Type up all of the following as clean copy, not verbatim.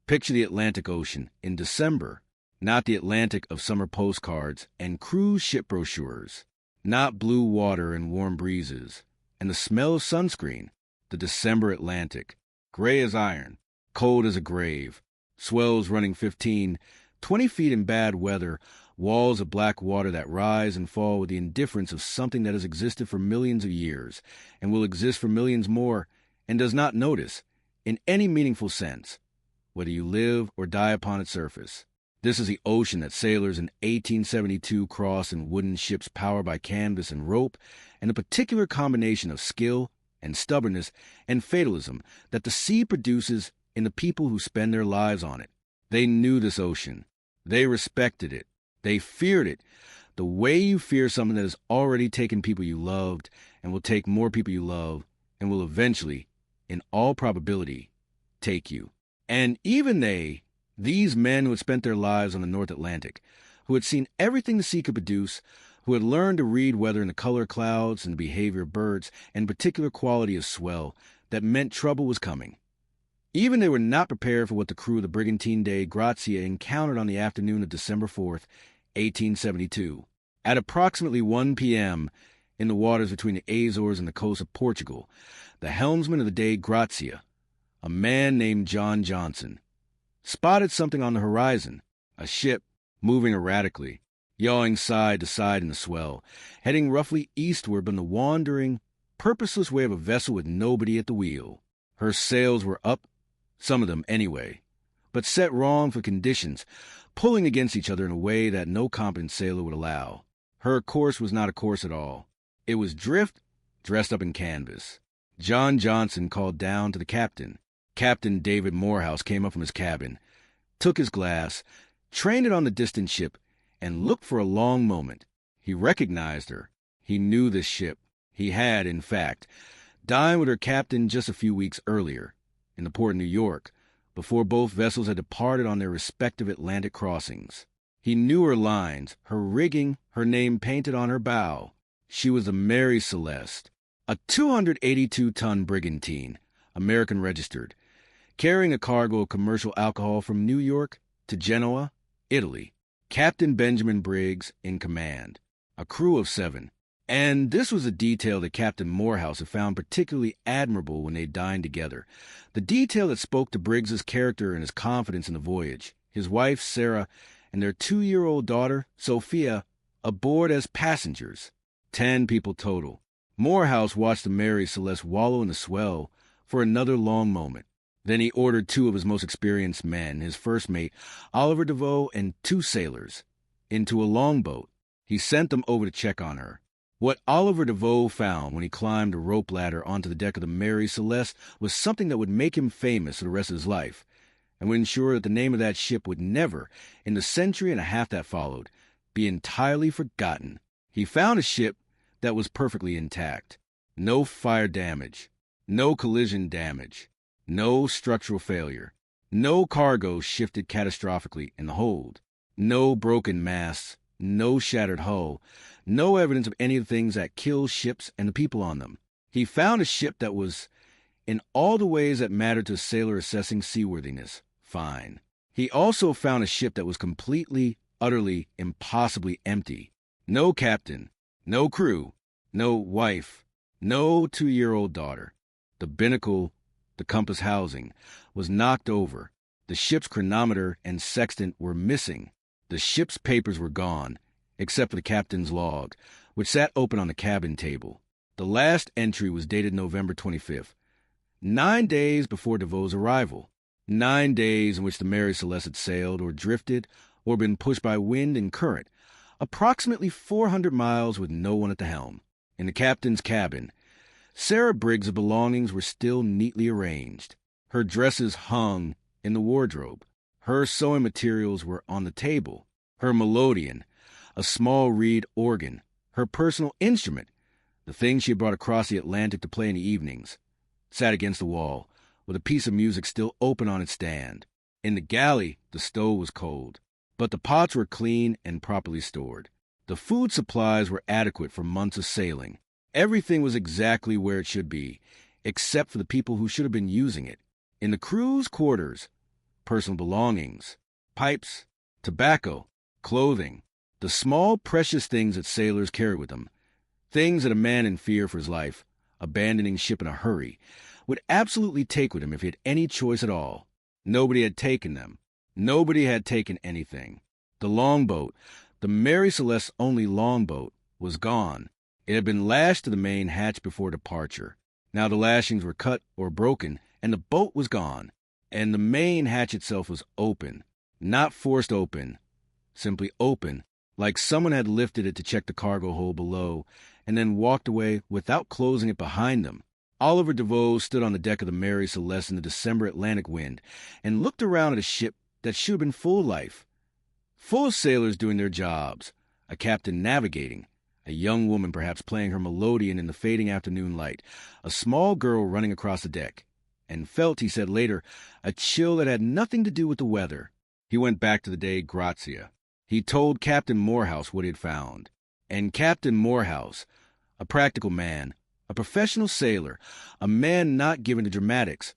Picture the Atlantic Ocean in December, not the Atlantic of summer postcards and cruise ship brochures, not blue water and warm breezes, and the smell of sunscreen, the December Atlantic, gray as iron, cold as a grave, swells running 15, 20 feet in bad weather, walls of black water that rise and fall with the indifference of something that has existed for millions of years and will exist for millions more and does not notice, in any meaningful sense, whether you live or die upon its surface. This is the ocean that sailors in 1872 crossed in wooden ships powered by canvas and rope, and a particular combination of skill and stubbornness and fatalism that the sea produces in the people who spend their lives on it. They knew this ocean. They respected it. They feared it. The way you fear something that has already taken people you loved and will take more people you love and will eventually, in all probability, take you. And even these men who had spent their lives on the North Atlantic, who had seen everything the sea could produce, who had learned to read weather in the color of clouds and the behavior of birds and particular quality of swell that meant trouble was coming. Even they were not prepared for what the crew of the brigantine Dei Gratia encountered on the afternoon of December 4th, 1872. At approximately 1 p.m., in the waters between the Azores and the coast of Portugal, the helmsman of the Dei Gratia, a man named John Johnson, spotted something on the horizon, a ship moving erratically, yawing side to side in the swell, heading roughly eastward in the wandering, purposeless way of a vessel with nobody at the wheel. Her sails were up, some of them anyway, but set wrong for conditions, pulling against each other in a way that no competent sailor would allow. Her course was not a course at all. It was drift dressed up in canvas. John Johnson called down to the captain. Captain David Morehouse came up from his cabin, took his glass, trained it on the distant ship, and looked for a long moment. He recognized her. He knew this ship. He had, in fact, dined with her captain just a few weeks earlier, in the port of New York, before both vessels had departed on their respective Atlantic crossings. He knew her lines, her rigging, her name painted on her bow. She was the Mary Celeste, a 282-ton brigantine, American registered, carrying a cargo of commercial alcohol from New York to Genoa, Italy. Captain Benjamin Briggs in command, a crew of 7. And this was a detail that Captain Morehouse had found particularly admirable when they dined together. The detail that spoke to Briggs's character and his confidence in the voyage. His wife, Sarah, and their 2-year-old daughter, Sophia, aboard as passengers. 10 people total. Morehouse watched the Mary Celeste wallow in the swell for another long moment. Then he ordered 2 of his most experienced men, his first mate, Oliver DeVoe, and 2 sailors, into a longboat. He sent them over to check on her. What Oliver DeVoe found when he climbed a rope ladder onto the deck of the Mary Celeste was something that would make him famous for the rest of his life, and would ensure that the name of that ship would never, in the century and a half that followed, be entirely forgotten. He found a ship that was perfectly intact. No fire damage, no collision damage, no structural failure, no cargo shifted catastrophically in the hold, no broken masts, no shattered hull, no evidence of any of the things that kill ships and the people on them. He found a ship that was, in all the ways that mattered to a sailor assessing seaworthiness, fine. He also found a ship that was completely, utterly, impossibly empty. No captain, no crew, no wife, no 2-year-old daughter. The binnacle, the compass housing, was knocked over. The ship's chronometer and sextant were missing. The ship's papers were gone, except for the captain's log, which sat open on the cabin table. The last entry was dated November 25th, 9 days before DeVoe's arrival. 9 days in which the Mary Celeste had sailed or drifted or been pushed by wind and current, approximately 400 miles with no one at the helm. In the captain's cabin, Sarah Briggs' belongings were still neatly arranged. Her dresses hung in the wardrobe. Her sewing materials were on the table. Her melodeon, a small reed organ, her personal instrument, the thing she had brought across the Atlantic to play in the evenings, sat against the wall, with a piece of music still open on its stand. In the galley, the stove was cold, but the pots were clean and properly stored. The food supplies were adequate for months of sailing. Everything was exactly where it should be, except for the people who should have been using it. In the crew's quarters, personal belongings, pipes, tobacco, clothing, the small, precious things that sailors carry with them, things that a man in fear for his life, abandoning ship in a hurry, would absolutely take with him if he had any choice at all. Nobody had taken them. Nobody had taken anything. The longboat, the Mary Celeste's only longboat, was gone. It had been lashed to the main hatch before departure. Now the lashings were cut or broken, and the boat was gone. And the main hatch itself was open. Not forced open, simply open, like someone had lifted it to check the cargo hold below, and then walked away without closing it behind them. Oliver Deveau stood on the deck of the Mary Celeste in the December Atlantic wind and looked around at a ship that should have been full of life, full of sailors doing their jobs, a captain navigating, a young woman perhaps playing her melodeon in the fading afternoon light, a small girl running across the deck, and felt, he said later, a chill that had nothing to do with the weather. He went back to the Dei Gratia. He told Captain Morehouse what he had found. And Captain Morehouse, a practical man, a professional sailor, a man not given to dramatics,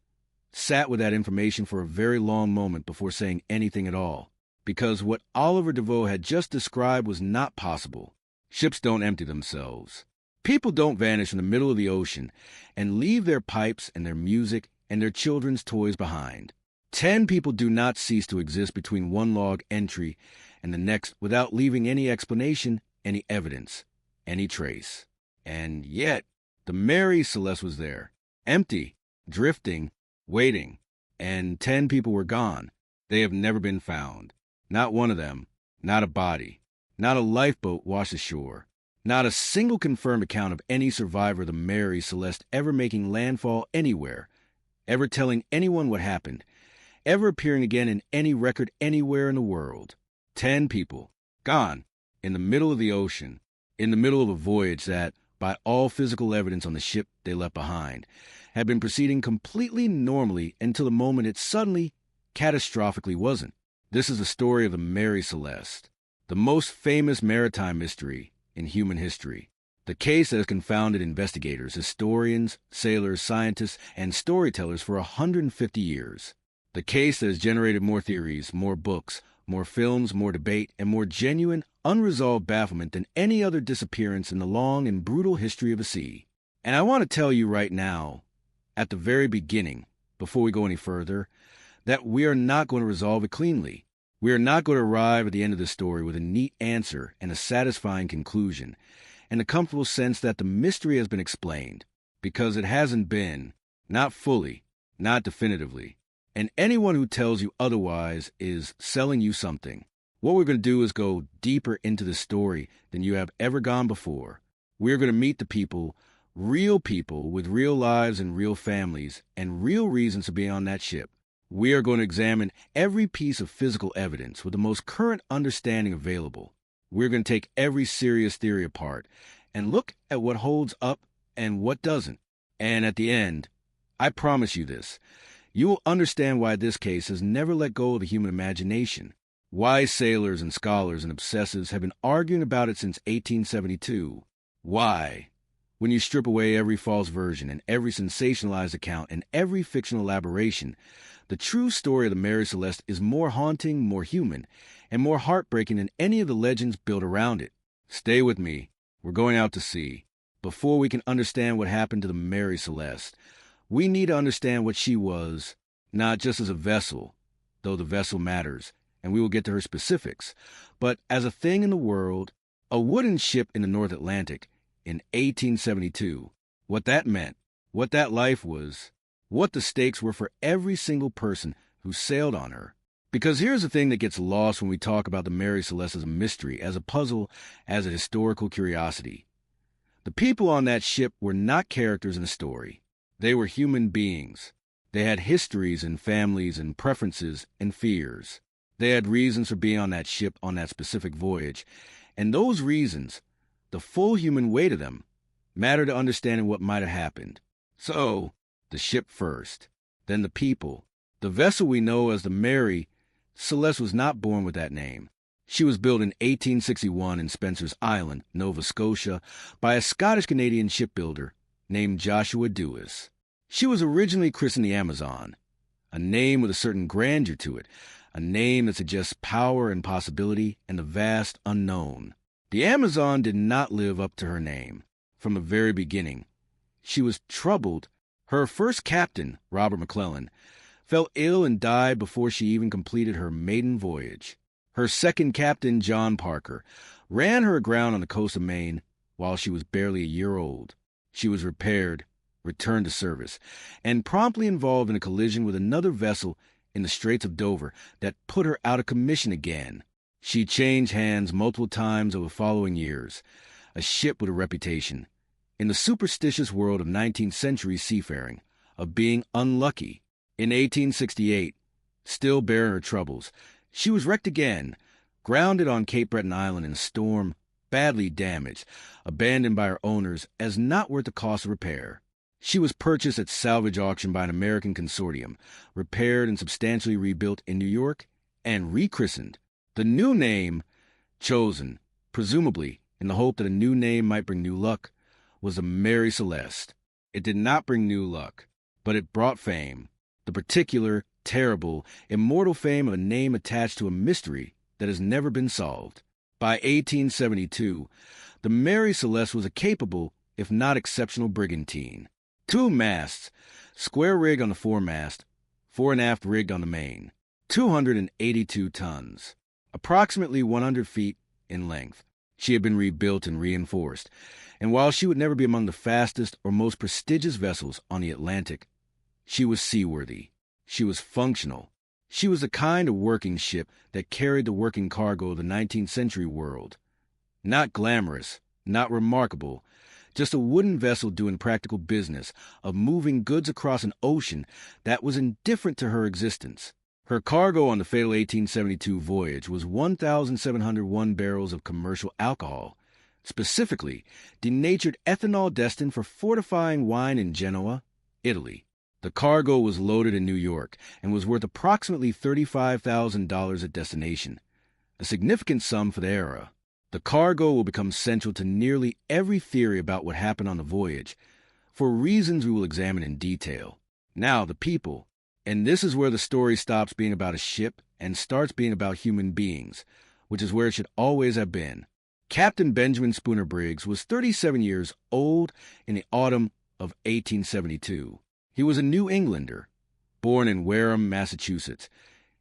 sat with that information for a very long moment before saying anything at all, because what Oliver Deveau had just described was not possible. Ships don't empty themselves. People don't vanish in the middle of the ocean and leave their pipes and their music and their children's toys behind. 10 people do not cease to exist between one log entry and the next without leaving any explanation, any evidence, any trace. And yet, the Mary Celeste was there, empty, drifting, waiting, and 10 people were gone. They have never been found. Not one of them, not a body, not a lifeboat washed ashore, not a single confirmed account of any survivor of the Mary Celeste ever making landfall anywhere, ever telling anyone what happened, ever appearing again in any record anywhere in the world. 10 people, gone, in the middle of the ocean, in the middle of a voyage that, by all physical evidence on the ship they left behind, had been proceeding completely normally until the moment it suddenly, catastrophically wasn't. This is the story of the Mary Celeste, the most famous maritime mystery in human history. The case that has confounded investigators, historians, sailors, scientists, and storytellers for 150 years. The case that has generated more theories, more books, more films, more debate, and more genuine, unresolved bafflement than any other disappearance in the long and brutal history of the sea. And I want to tell you right now, at the very beginning, before we go any further, that we are not going to resolve it cleanly. We are not going to arrive at the end of the story with a neat answer and a satisfying conclusion, and a comfortable sense that the mystery has been explained, because it hasn't been, not fully, not definitively. And anyone who tells you otherwise is selling you something. What we're going to do is go deeper into the story than you have ever gone before. We're going to meet the people with real lives and real families and real reasons to be on that ship. We are going to examine every piece of physical evidence with the most current understanding available. We're going to take every serious theory apart and look at what holds up and what doesn't. And at the end, I promise you this, you will understand why this case has never let go of the human imagination, why sailors and scholars and obsessives have been arguing about it since 1872, why, when you strip away every false version and every sensationalized account and every fictional elaboration, the true story of the Mary Celeste is more haunting, more human, and more heartbreaking than any of the legends built around it. Stay with me. We're going out to sea. Before we can understand what happened to the Mary Celeste, we need to understand what she was, not just as a vessel, though the vessel matters, and we will get to her specifics, but as a thing in the world, a wooden ship in the North Atlantic in 1872, what that meant, what that life was, what the stakes were for every single person who sailed on her. Because here's the thing that gets lost when we talk about the Mary Celeste as a mystery, as a puzzle, as a historical curiosity. The people on that ship were not characters in a story. They were human beings. They had histories and families and preferences and fears. They had reasons for being on that ship on that specific voyage. And those reasons, the full human weight of them, matter to understanding what might have happened. So, the ship first, then the people. The vessel we know as the Mary Celeste was not born with that name. She was built in 1861 in Spencer's Island, Nova Scotia, by a Scottish-Canadian shipbuilder named Joshua Dewis. She was originally christened the Amazon, a name with a certain grandeur to it, a name that suggests power and possibility and the vast unknown. The Amazon did not live up to her name. From the very beginning, she was troubled. Her first captain, Robert McClellan, fell ill and died before she even completed her maiden voyage. Her second captain, John Parker, ran her aground on the coast of Maine while she was barely a year old. She was repaired, returned to service, and promptly involved in a collision with another vessel in the Straits of Dover that put her out of commission again. She changed hands multiple times over the following years, a ship with a reputation, in the superstitious world of 19th century seafaring, of being unlucky. In 1868, still bearing her troubles, she was wrecked again, grounded on Cape Breton Island in a storm, badly damaged, abandoned by her owners as not worth the cost of repair. She was purchased at salvage auction by an American consortium, repaired and substantially rebuilt in New York, and rechristened. The new name, chosen, presumably in the hope that a new name might bring new luck, was the Mary Celeste. It did not bring new luck, but it brought fame, the particular, terrible, immortal fame of a name attached to a mystery that has never been solved. By 1872, the Mary Celeste was a capable, if not exceptional, brigantine. 2 masts, square rig on the foremast, fore and aft rigged on the main, 282 tons, approximately 100 feet in length. She had been rebuilt and reinforced, and while she would never be among the fastest or most prestigious vessels on the Atlantic, she was seaworthy. She was functional. She was the kind of working ship that carried the working cargo of the 19th century world. Not glamorous, not remarkable, just a wooden vessel doing practical business of moving goods across an ocean that was indifferent to her existence. Her cargo on the fatal 1872 voyage was 1,701 barrels of commercial alcohol, specifically denatured ethanol destined for fortifying wine in Genoa, Italy. The cargo was loaded in New York and was worth approximately $35,000 at destination, a significant sum for the era. The cargo will become central to nearly every theory about what happened on the voyage, for reasons we will examine in detail. Now, the people, and this is where the story stops being about a ship and starts being about human beings, which is where it should always have been. Captain Benjamin Briggs was 37 years old in the autumn of 1872. He was a New Englander, born in Wareham, Massachusetts,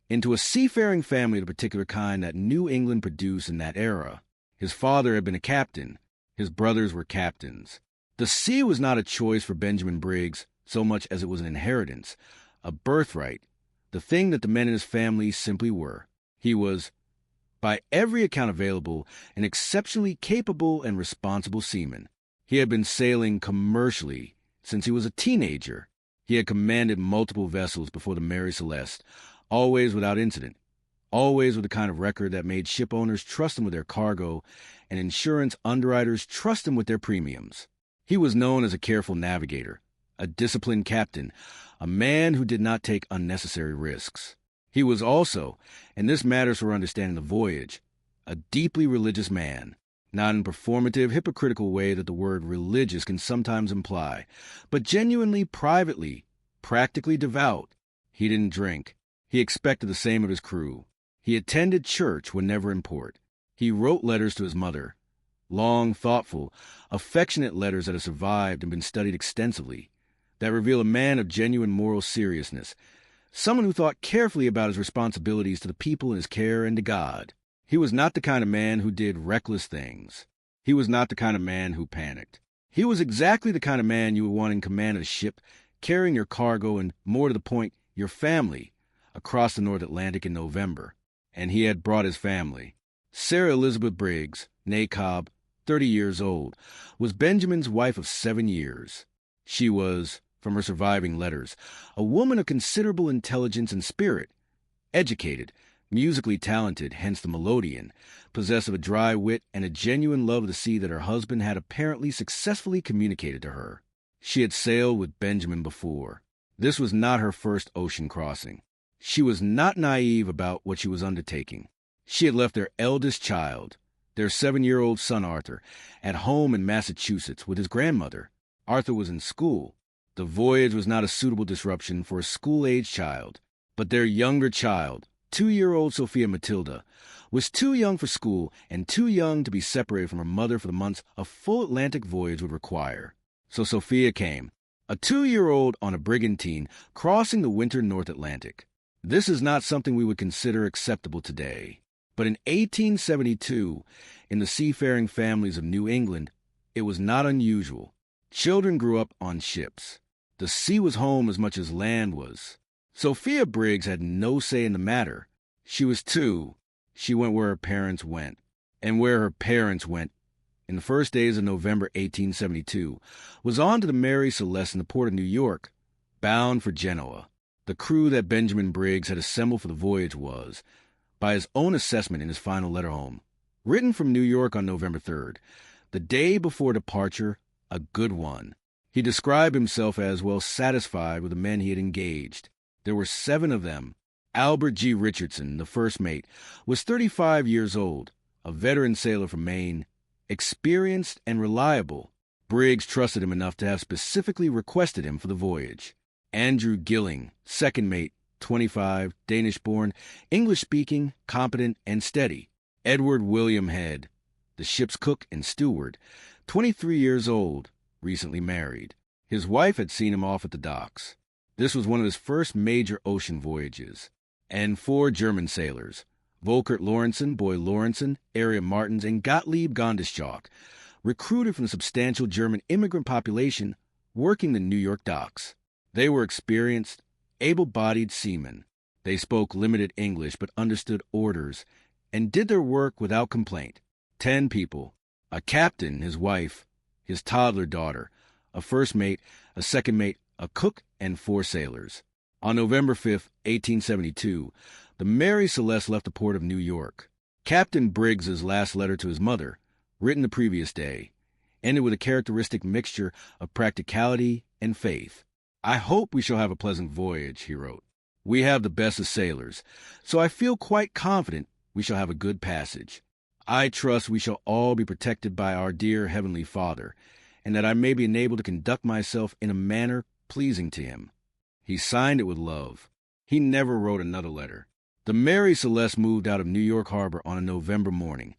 into a seafaring family of the particular kind that New England produced in that era. His father had been a captain. His brothers were captains. The sea was not a choice for Benjamin Briggs so much as it was an inheritance, a birthright, the thing that the men in his family simply were. He was, by every account available, an exceptionally capable and responsible seaman. He had been sailing commercially since he was a teenager. He had commanded multiple vessels before the Mary Celeste, always without incident, always with the kind of record that made ship owners trust him with their cargo and insurance underwriters trust him with their premiums. He was known as a careful navigator, a disciplined captain, a man who did not take unnecessary risks. He was also, and this matters for understanding the voyage, a deeply religious man, not in performative, hypocritical way that the word religious can sometimes imply, but genuinely, privately, practically devout. He didn't drink. He expected the same of his crew. He attended church when never in port. He wrote letters to his mother, long, thoughtful, affectionate letters that have survived and been studied extensively, that reveal a man of genuine moral seriousness, someone who thought carefully about his responsibilities to the people in his care and to God. He was not the kind of man who did reckless things. He was not the kind of man who panicked. He was exactly the kind of man you would want in command of a ship, carrying your cargo and, more to the point, your family, across the North Atlantic in November. And he had brought his family. Sarah Elizabeth Briggs, née Cobb, 30 years old, was Benjamin's wife of 7 years. She was, from her surviving letters, a woman of considerable intelligence and spirit, educated, musically talented, hence the melodeon, possessed of a dry wit and a genuine love of the sea that her husband had apparently successfully communicated to her. She had sailed with Benjamin before. This was not her first ocean crossing. She was not naive about what she was undertaking. She had left their eldest child, their 7-year-old son Arthur, at home in Massachusetts with his grandmother. Arthur was in school, The voyage was not a suitable disruption for a school-age child, but their younger child, 2-year-old Sophia Matilda, was too young for school and too young to be separated from her mother for the months a full Atlantic voyage would require. So Sophia came, a 2-year-old on a brigantine crossing the winter North Atlantic. This is not something we would consider acceptable today. But in 1872, in the seafaring families of New England, it was not unusual. Children grew up on ships. The sea was home as much as land was. Sophia Briggs had no say in the matter. She was 2. She went where her parents went. And where her parents went, in the first days of November 1872, was on to the Mary Celeste in the port of New York, bound for Genoa. The crew that Benjamin Briggs had assembled for the voyage was, by his own assessment in his final letter home, written from New York on November 3rd, the day before departure, a good one. He described himself as well satisfied with the men he had engaged. There were 7 of them. Albert G. Richardson, the first mate, was 35 years old, a veteran sailor from Maine, experienced and reliable. Briggs trusted him enough to have specifically requested him for the voyage. Andrew Gilling, second mate, 25, Danish-born, English-speaking, competent, and steady. Edward William Head, the ship's cook and steward, 23 years old, recently married. His wife had seen him off at the docks. This was one of his first major ocean voyages. And 4 German sailors, Volkert Lorentzen, Boy Lorentzen, Area Martins, and Gottlieb Gondeschalk, recruited from the substantial German immigrant population working the New York docks. They were experienced, able-bodied seamen. They spoke limited English but understood orders and did their work without complaint. 10 people, a captain, his wife, his toddler daughter, a first mate, a second mate, a cook, and 4 sailors. On November 5, 1872, the Mary Celeste left the port of New York. Captain Briggs's last letter to his mother, written the previous day, ended with a characteristic mixture of practicality and faith. "I hope we shall have a pleasant voyage," he wrote. "We have the best of sailors, so I feel quite confident we shall have a good passage. I trust we shall all be protected by our dear Heavenly Father, and that I may be enabled to conduct myself in a manner pleasing to Him." He signed it with love. He never wrote another letter. The Mary Celeste moved out of New York Harbor on a November morning,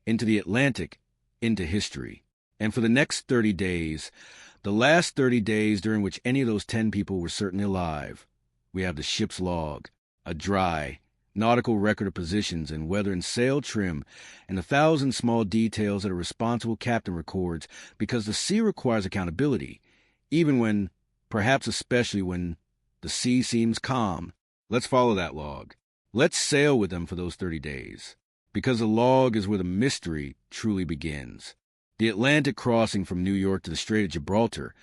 into the Atlantic, into history. And for the next 30 days, the last 30 days during which any of those 10 people were certainly alive, we have the ship's log, a dry, nautical record of positions and weather and sail trim, and 1,000 small details that a responsible captain records because the sea requires accountability, even when, perhaps especially when, the sea seems calm. Let's follow that log. Let's sail with them for those 30 days, because the log is where the mystery truly begins. The Atlantic crossing from New York to the Strait of Gibraltar,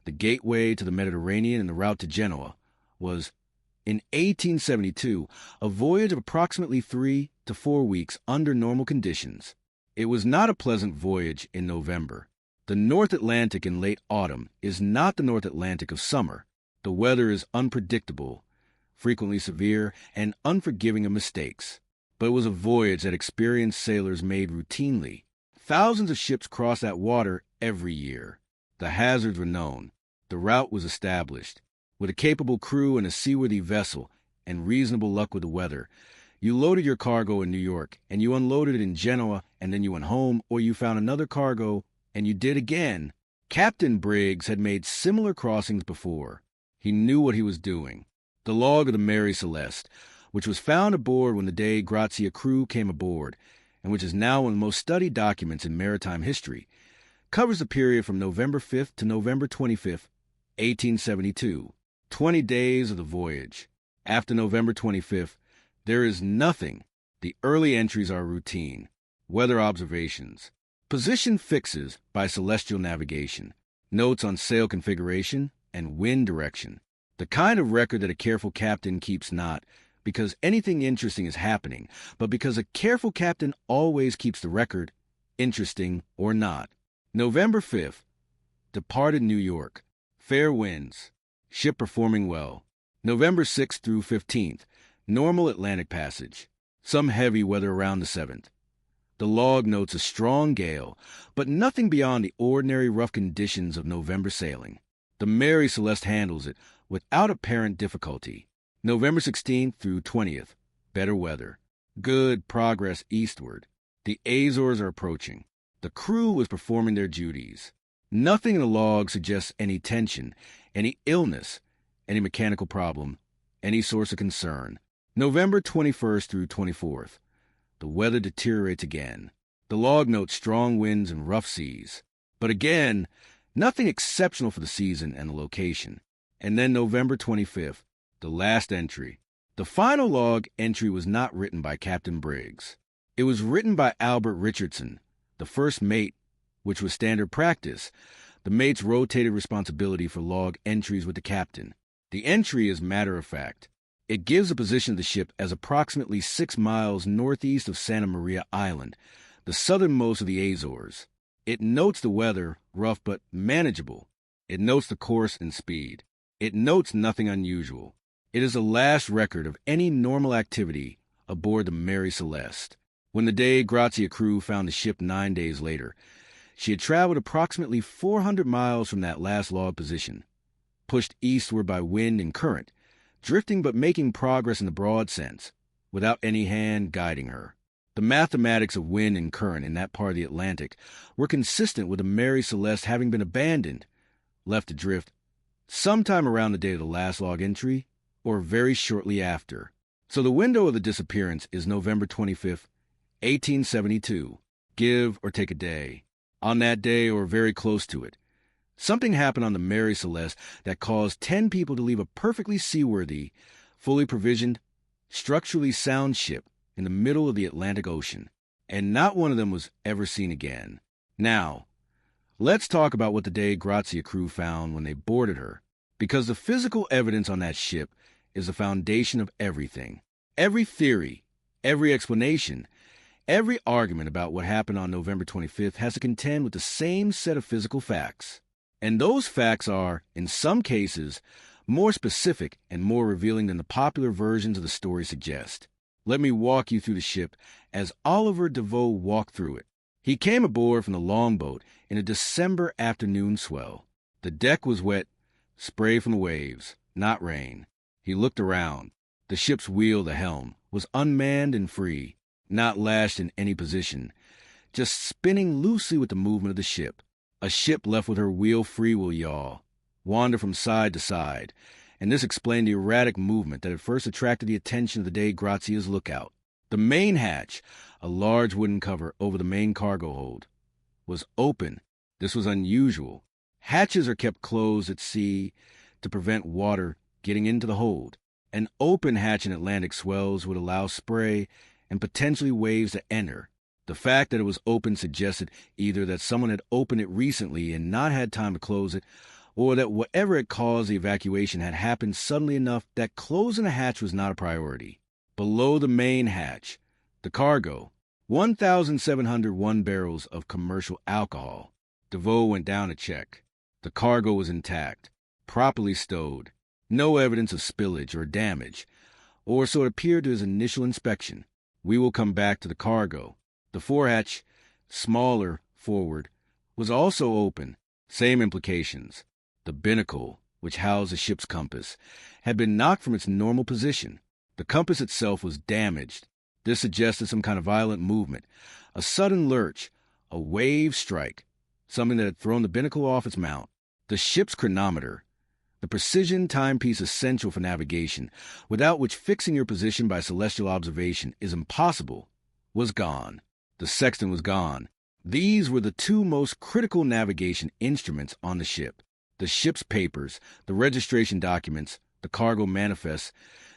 the gateway to the Mediterranean and the route to Genoa, was, in 1872, a voyage of approximately 3 to 4 weeks under normal conditions. It was not a pleasant voyage in November. The North Atlantic in late autumn is not the North Atlantic of summer. The weather is unpredictable, frequently severe, and unforgiving of mistakes. But it was a voyage that experienced sailors made routinely. Thousands of ships cross that water every year. The hazards were known. The route was established. With a capable crew and a seaworthy vessel, and reasonable luck with the weather, you loaded your cargo in New York, and you unloaded it in Genoa, and then you went home, or you found another cargo, and you did again. Captain Briggs had made similar crossings before. He knew what he was doing. The log of the Mary Celeste, which was found aboard when the Dei Gratia crew came aboard, and which is now one of the most studied documents in maritime history, covers the period from November 5th to November 25th, 1872, 20 days of the voyage. After November 25th, there is nothing. The early entries are routine, weather observations, position fixes by celestial navigation, notes on sail configuration, and wind direction. The kind of record that a careful captain keeps not because anything interesting is happening, but because a careful captain always keeps the record, interesting or not. November 5th, departed New York. Fair winds. Ship performing well. November 6th through 15th, normal Atlantic passage. Some heavy weather around the 7th. The log notes a strong gale, but nothing beyond the ordinary rough conditions of November sailing. The Mary Celeste handles it without apparent difficulty. November 16th through 20th, better weather. Good progress eastward. The Azores are approaching. The crew was performing their duties. Nothing in the log suggests any tension, any illness, any mechanical problem, any source of concern. November 21st through 24th. The weather deteriorates again. The log notes strong winds and rough seas. But again, nothing exceptional for the season and the location. And then November 25th, the last entry. The final log entry was not written by Captain Briggs. It was written by Albert Richardson, the first mate, which was standard practice. The mate's rotated responsibility for log entries with the captain. The entry is matter of fact. It gives the position of the ship as approximately 6 miles northeast of Santa Maria Island, the southernmost of the Azores. It notes the weather, rough but manageable. It notes the course and speed. It notes nothing unusual. It is the last record of any normal activity aboard the Mary Celeste. When the Dei Gratia crew found the ship 9 days later, she had traveled approximately 400 miles from that last log position, pushed eastward by wind and current, drifting but making progress in the broad sense, without any hand guiding her. The mathematics of wind and current in that part of the Atlantic were consistent with the Mary Celeste having been abandoned, left adrift, sometime around the date of the last log entry, or very shortly after. So the window of the disappearance is November 25th, 1872, give or take a day. On that day, or very close to it, something happened on the Mary Celeste that caused 10 people to leave a perfectly seaworthy, fully provisioned, structurally sound ship in the middle of the Atlantic Ocean, and not one of them was ever seen again. Now, let's talk about what the Dei Gratia crew found when they boarded her, because the physical evidence on that ship is the foundation of everything. Every theory, every explanation, every argument about what happened on November 25th has to contend with the same set of physical facts. And those facts are, in some cases, more specific and more revealing than the popular versions of the story suggest. Let me walk you through the ship as Oliver DeVoe walked through it. He came aboard from the longboat in a December afternoon swell. The deck was wet, spray from the waves, not rain. He looked around. The ship's wheel, the helm, was unmanned and free, not lashed in any position, just spinning loosely with the movement of the ship. A ship left with her wheel free will yaw, wander from side to side, and this explained the erratic movement that had first attracted the attention of the Dei Gratia's lookout. The main hatch, a large wooden cover over the main cargo hold, was open. This was unusual. Hatches are kept closed at sea to prevent water getting into the hold. An open hatch in Atlantic swells would allow spray and potentially waves to enter. The fact that it was open suggested either that someone had opened it recently and not had time to close it, or that whatever had caused the evacuation had happened suddenly enough that closing a hatch was not a priority. Below the main hatch, the cargo, 1,701 barrels of commercial alcohol. DeVoe went down to check. The cargo was intact, properly stowed, no evidence of spillage or damage, or so it appeared to his initial inspection. We will come back to the cargo. The forehatch, smaller forward, was also open. Same implications. The binnacle, which housed the ship's compass, had been knocked from its normal position. The compass itself was damaged. This suggested some kind of violent movement, a sudden lurch, a wave strike, something that had thrown the binnacle off its mount. The ship's chronometer, the precision timepiece essential for navigation, without which fixing your position by celestial observation is impossible, was gone. The sextant was gone. These were the two most critical navigation instruments on the ship. The ship's papers, the registration documents, the cargo manifests,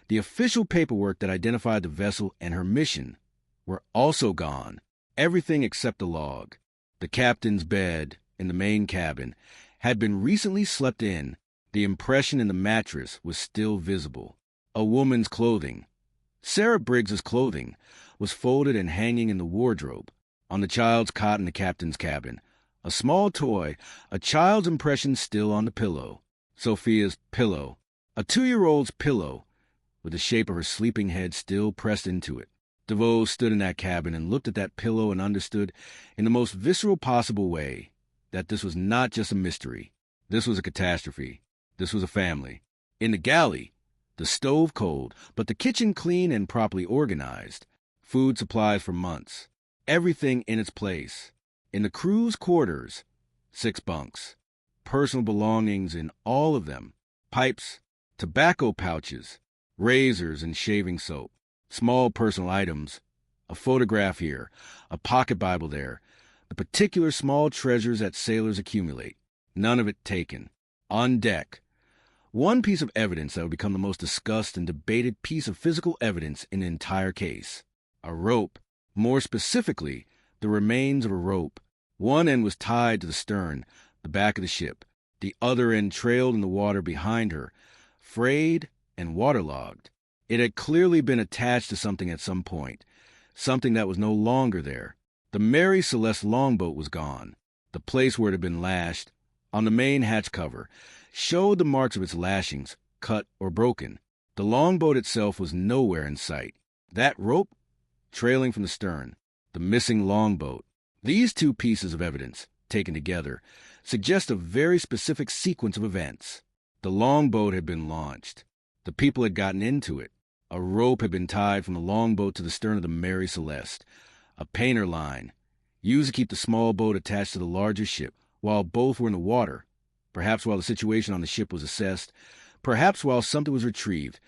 the official paperwork that identified the vessel and her mission were also gone. Everything except the log. The captain's bed in the main cabin had been recently slept in. The impression in the mattress was still visible. A woman's clothing, Sarah Briggs's clothing, was folded and hanging in the wardrobe. On the child's cot in the captain's cabin, a small toy, a child's impression still on the pillow. Sophia's pillow, a 2-year-old's pillow, with the shape of her sleeping head still pressed into it. DeVoe stood in that cabin and looked at that pillow and understood in the most visceral possible way that this was not just a mystery, This was a catastrophe. This was a family. In the galley, the stove cold, but the kitchen clean and properly organized. Food supplies for months. Everything in its place. In the crew's quarters, 6 bunks. Personal belongings in all of them. Pipes, tobacco pouches, razors and shaving soap. Small personal items. A photograph here, a pocket Bible there. The particular small treasures that sailors accumulate. None of it taken. On deck, one piece of evidence that would become the most discussed and debated piece of physical evidence in the entire case. A rope. More specifically, the remains of a rope. One end was tied to the stern, the back of the ship. The other end trailed in the water behind her, frayed and waterlogged. It had clearly been attached to something at some point, something that was no longer there. The Mary Celeste longboat was gone. The place where it had been lashed, on the main hatch cover, showed the marks of its lashings, cut or broken. The longboat itself was nowhere in sight. That rope, trailing from the stern, the missing longboat. These two pieces of evidence, taken together, suggest a very specific sequence of events. The longboat had been launched. The people had gotten into it. A rope had been tied from the longboat to the stern of the Mary Celeste. A painter line, used to keep the small boat attached to the larger ship while both were in the water, perhaps while the situation on the ship was assessed, perhaps while something was retrieved,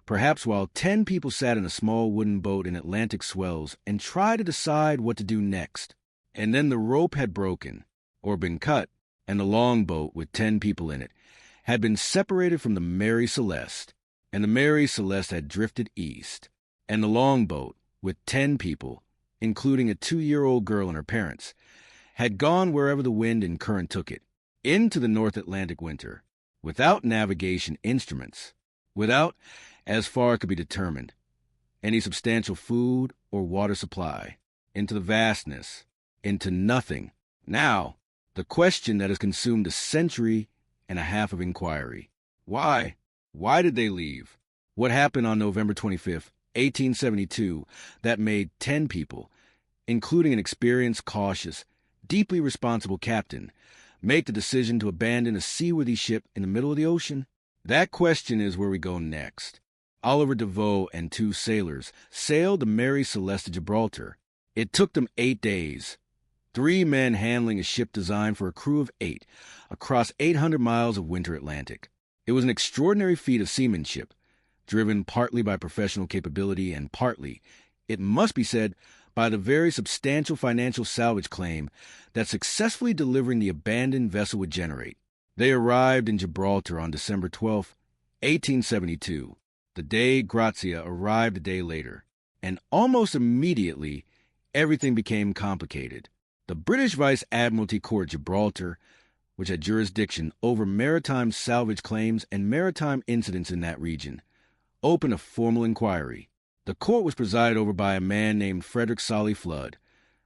perhaps while 10 people sat in a small wooden boat in Atlantic swells and tried to decide what to do next. And then the rope had broken, or been cut, and the longboat with 10 people in it had been separated from the Mary Celeste, and the Mary Celeste had drifted east, and the longboat with 10 people, including a 2-year-old girl and her parents, had gone wherever the wind and current took it, into the North Atlantic winter, without navigation instruments, without, as far as could be determined, any substantial food or water supply, into the vastness, into nothing. Now, the question that has consumed a century and a half of inquiry. Why? Why did they leave? What happened on November 25th, 1872, that made 10 people, including an experienced, cautious, deeply responsible captain, make the decision to abandon a seaworthy ship in the middle of the ocean? That question is where we go next. Oliver Deveau and 2 sailors sailed the Mary Celeste to Gibraltar. It took them 8 days. 3 men handling a ship designed for a crew of 8 across 800 miles of winter Atlantic. It was an extraordinary feat of seamanship, driven partly by professional capability and partly, it must be said, by the very substantial financial salvage claim that successfully delivering the abandoned vessel would generate. They arrived in Gibraltar on December 12, 1872. The Dei Gratia arrived a day later, and almost immediately, everything became complicated. The British Vice Admiralty Court Gibraltar, which had jurisdiction over maritime salvage claims and maritime incidents in that region, opened a formal inquiry. The court was presided over by a man named Frederick Solly Flood,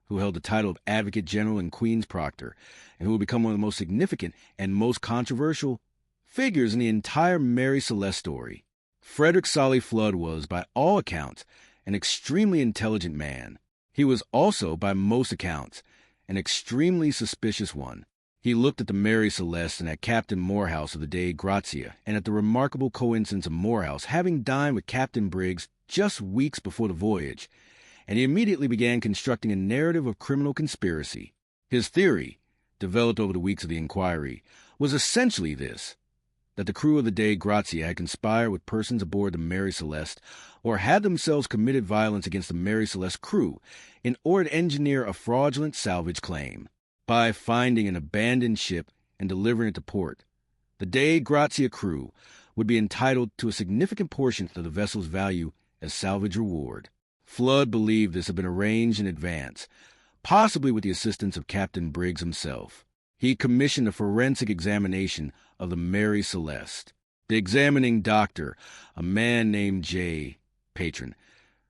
who held the title of Advocate General and Queen's Proctor, and who would become one of the most significant and most controversial figures in the entire Mary Celeste story. Frederick Solly Flood was, by all accounts, an extremely intelligent man. He was also, by most accounts, an extremely suspicious one. He looked at the Mary Celeste and at Captain Morehouse of the Dei Gratia, and at the remarkable coincidence of Morehouse having dined with Captain Briggs just weeks before the voyage, and he immediately began constructing a narrative of criminal conspiracy. His theory, developed over the weeks of the inquiry, was essentially this: that the crew of the Dei Gratia had conspired with persons aboard the Mary Celeste, or had themselves committed violence against the Mary Celeste crew in order to engineer a fraudulent salvage claim. By finding an abandoned ship and delivering it to port, the Dei Gratia crew would be entitled to a significant portion of the vessel's value as salvage reward. Flood believed this had been arranged in advance, possibly with the assistance of Captain Briggs himself. He commissioned a forensic examination of the Mary Celeste. The examining doctor, a man named J. Patron,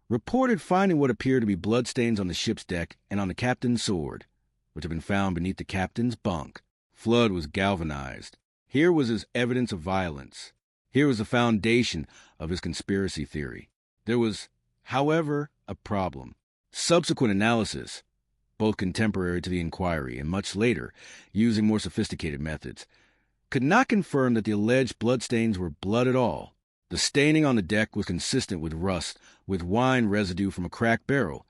reported finding what appeared to be bloodstains on the ship's deck and on the captain's sword, which had been found beneath the captain's bunk. Flood was galvanized. Here was his evidence of violence. Here was the foundation of his conspiracy theory. There was, however, a problem. Subsequent analysis, both contemporary to the inquiry and much later, using more sophisticated methods, could not confirm that the alleged bloodstains were blood at all. The staining on the deck was consistent with rust, with wine residue from a cracked barrel,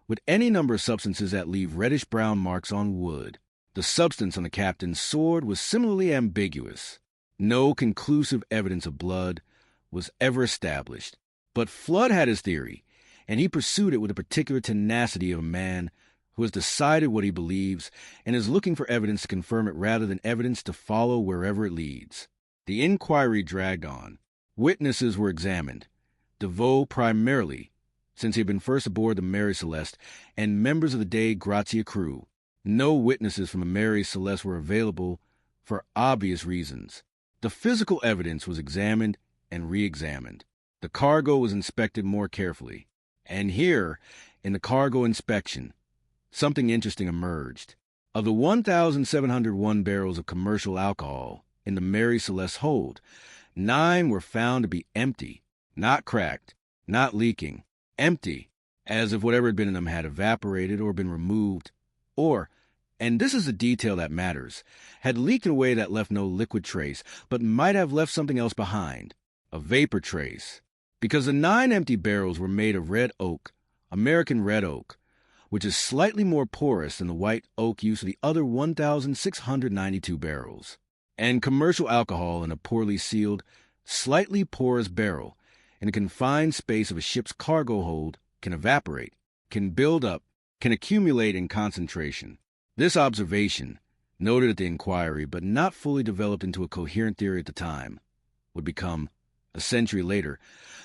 with any number of substances that leave reddish-brown marks on wood. The substance on the captain's sword was similarly ambiguous. No conclusive evidence of blood was ever established. But Flood had his theory, and he pursued it with the particular tenacity of a man who has decided what he believes and is looking for evidence to confirm it rather than evidence to follow wherever it leads. The inquiry dragged on. Witnesses were examined. DeVoe primarily, since he had been first aboard the Mary Celeste, and members of the Dei Gratia crew. No witnesses from the Mary Celeste were available for obvious reasons. The physical evidence was examined and re-examined. The cargo was inspected more carefully. And here, in the cargo inspection, something interesting emerged. Of the 1,701 barrels of commercial alcohol in the Mary Celeste's hold, 9 were found to be empty, not cracked, not leaking, empty, as if whatever had been in them had evaporated or been removed, or, and this is the detail that matters, had leaked in a way that left no liquid trace, but might have left something else behind, a vapor trace. Because the 9 empty barrels were made of red oak, American red oak, which is slightly more porous than the white oak used for the other 1,692 barrels. And commercial alcohol in a poorly sealed, slightly porous barrel in a confined space of a ship's cargo hold can evaporate, can build up, can accumulate in concentration. This observation, noted at the inquiry but not fully developed into a coherent theory at the time, would become, a century later,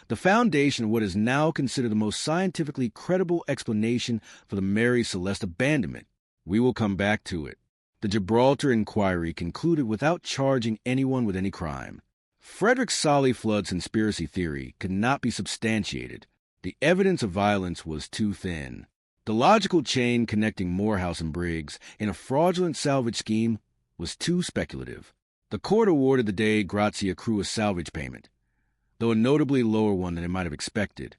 the foundation of what is now considered the most scientifically credible explanation for the Mary Celeste abandonment. We will come back to it. The Gibraltar inquiry concluded without charging anyone with any crime. Frederick Solly Flood's conspiracy theory could not be substantiated. The evidence of violence was too thin. The logical chain connecting Morehouse and Briggs in a fraudulent salvage scheme was too speculative. The court awarded the Dei Gratia crew a salvage payment, though a notably lower one than it might have expected,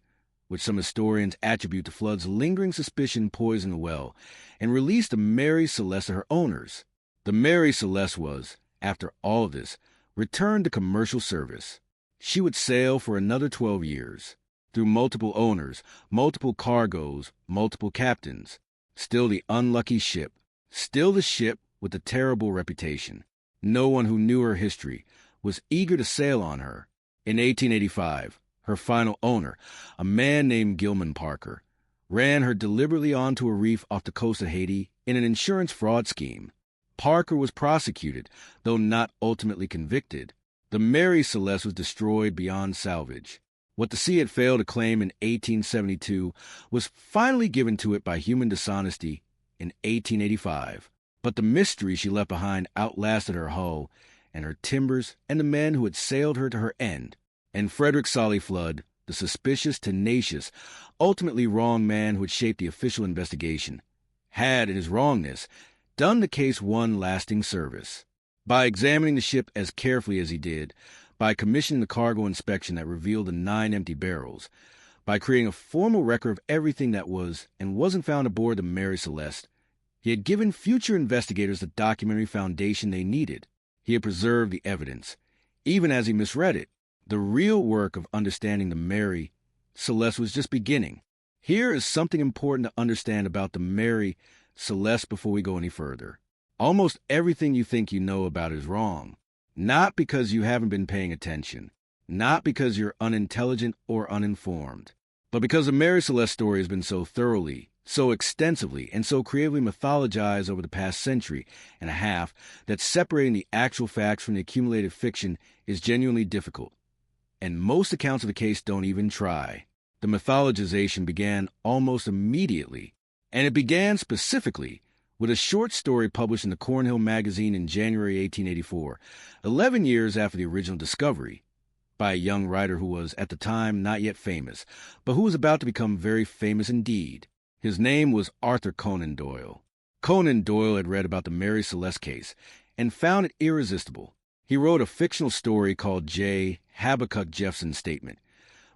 which some historians attribute to Flood's lingering suspicion poisoned the well, and released the Mary Celeste to her owners. The Mary Celeste was, after all of this, returned to commercial service. She would sail for another 12 years. Through multiple owners, multiple cargoes, multiple captains. Still the unlucky ship. Still the ship with the terrible reputation. No one who knew her history was eager to sail on her. In 1885, her final owner, a man named Gilman Parker, ran her deliberately onto a reef off the coast of Haiti in an insurance fraud scheme. Parker was prosecuted, though not ultimately convicted. The Mary Celeste was destroyed beyond salvage. What the sea had failed to claim in 1872 was finally given to it by human dishonesty in 1885. But the mystery she left behind outlasted her hull and her timbers and the men who had sailed her to her end. And Frederick Solly Flood, the suspicious, tenacious, ultimately wrong man who had shaped the official investigation, had, in his wrongness, done the case one lasting service. By examining the ship as carefully as he did, by commissioning the cargo inspection that revealed the 9 empty barrels, by creating a formal record of everything that was and wasn't found aboard the Mary Celeste, he had given future investigators the documentary foundation they needed. He had preserved the evidence, even as he misread it. The real work of understanding the Mary Celeste was just beginning. Here is something important to understand about the Mary Celeste before we go any further. Almost everything you think you know about is wrong. Not because you haven't been paying attention, not because you're unintelligent or uninformed, but because the Mary Celeste story has been so thoroughly, so extensively, and so creatively mythologized over the past century and a half that separating the actual facts from the accumulated fiction is genuinely difficult. And most accounts of the case don't even try. The mythologization began almost immediately, and it began specifically with a short story published in the Cornhill magazine in January 1884, 11 years after the original discovery, by a young writer who was, at the time, not yet famous, but who was about to become very famous indeed. His name was Arthur Conan Doyle. Conan Doyle had read about the Mary Celeste case and found it irresistible. He wrote a fictional story called J. Habakkuk Jeffson's Statement,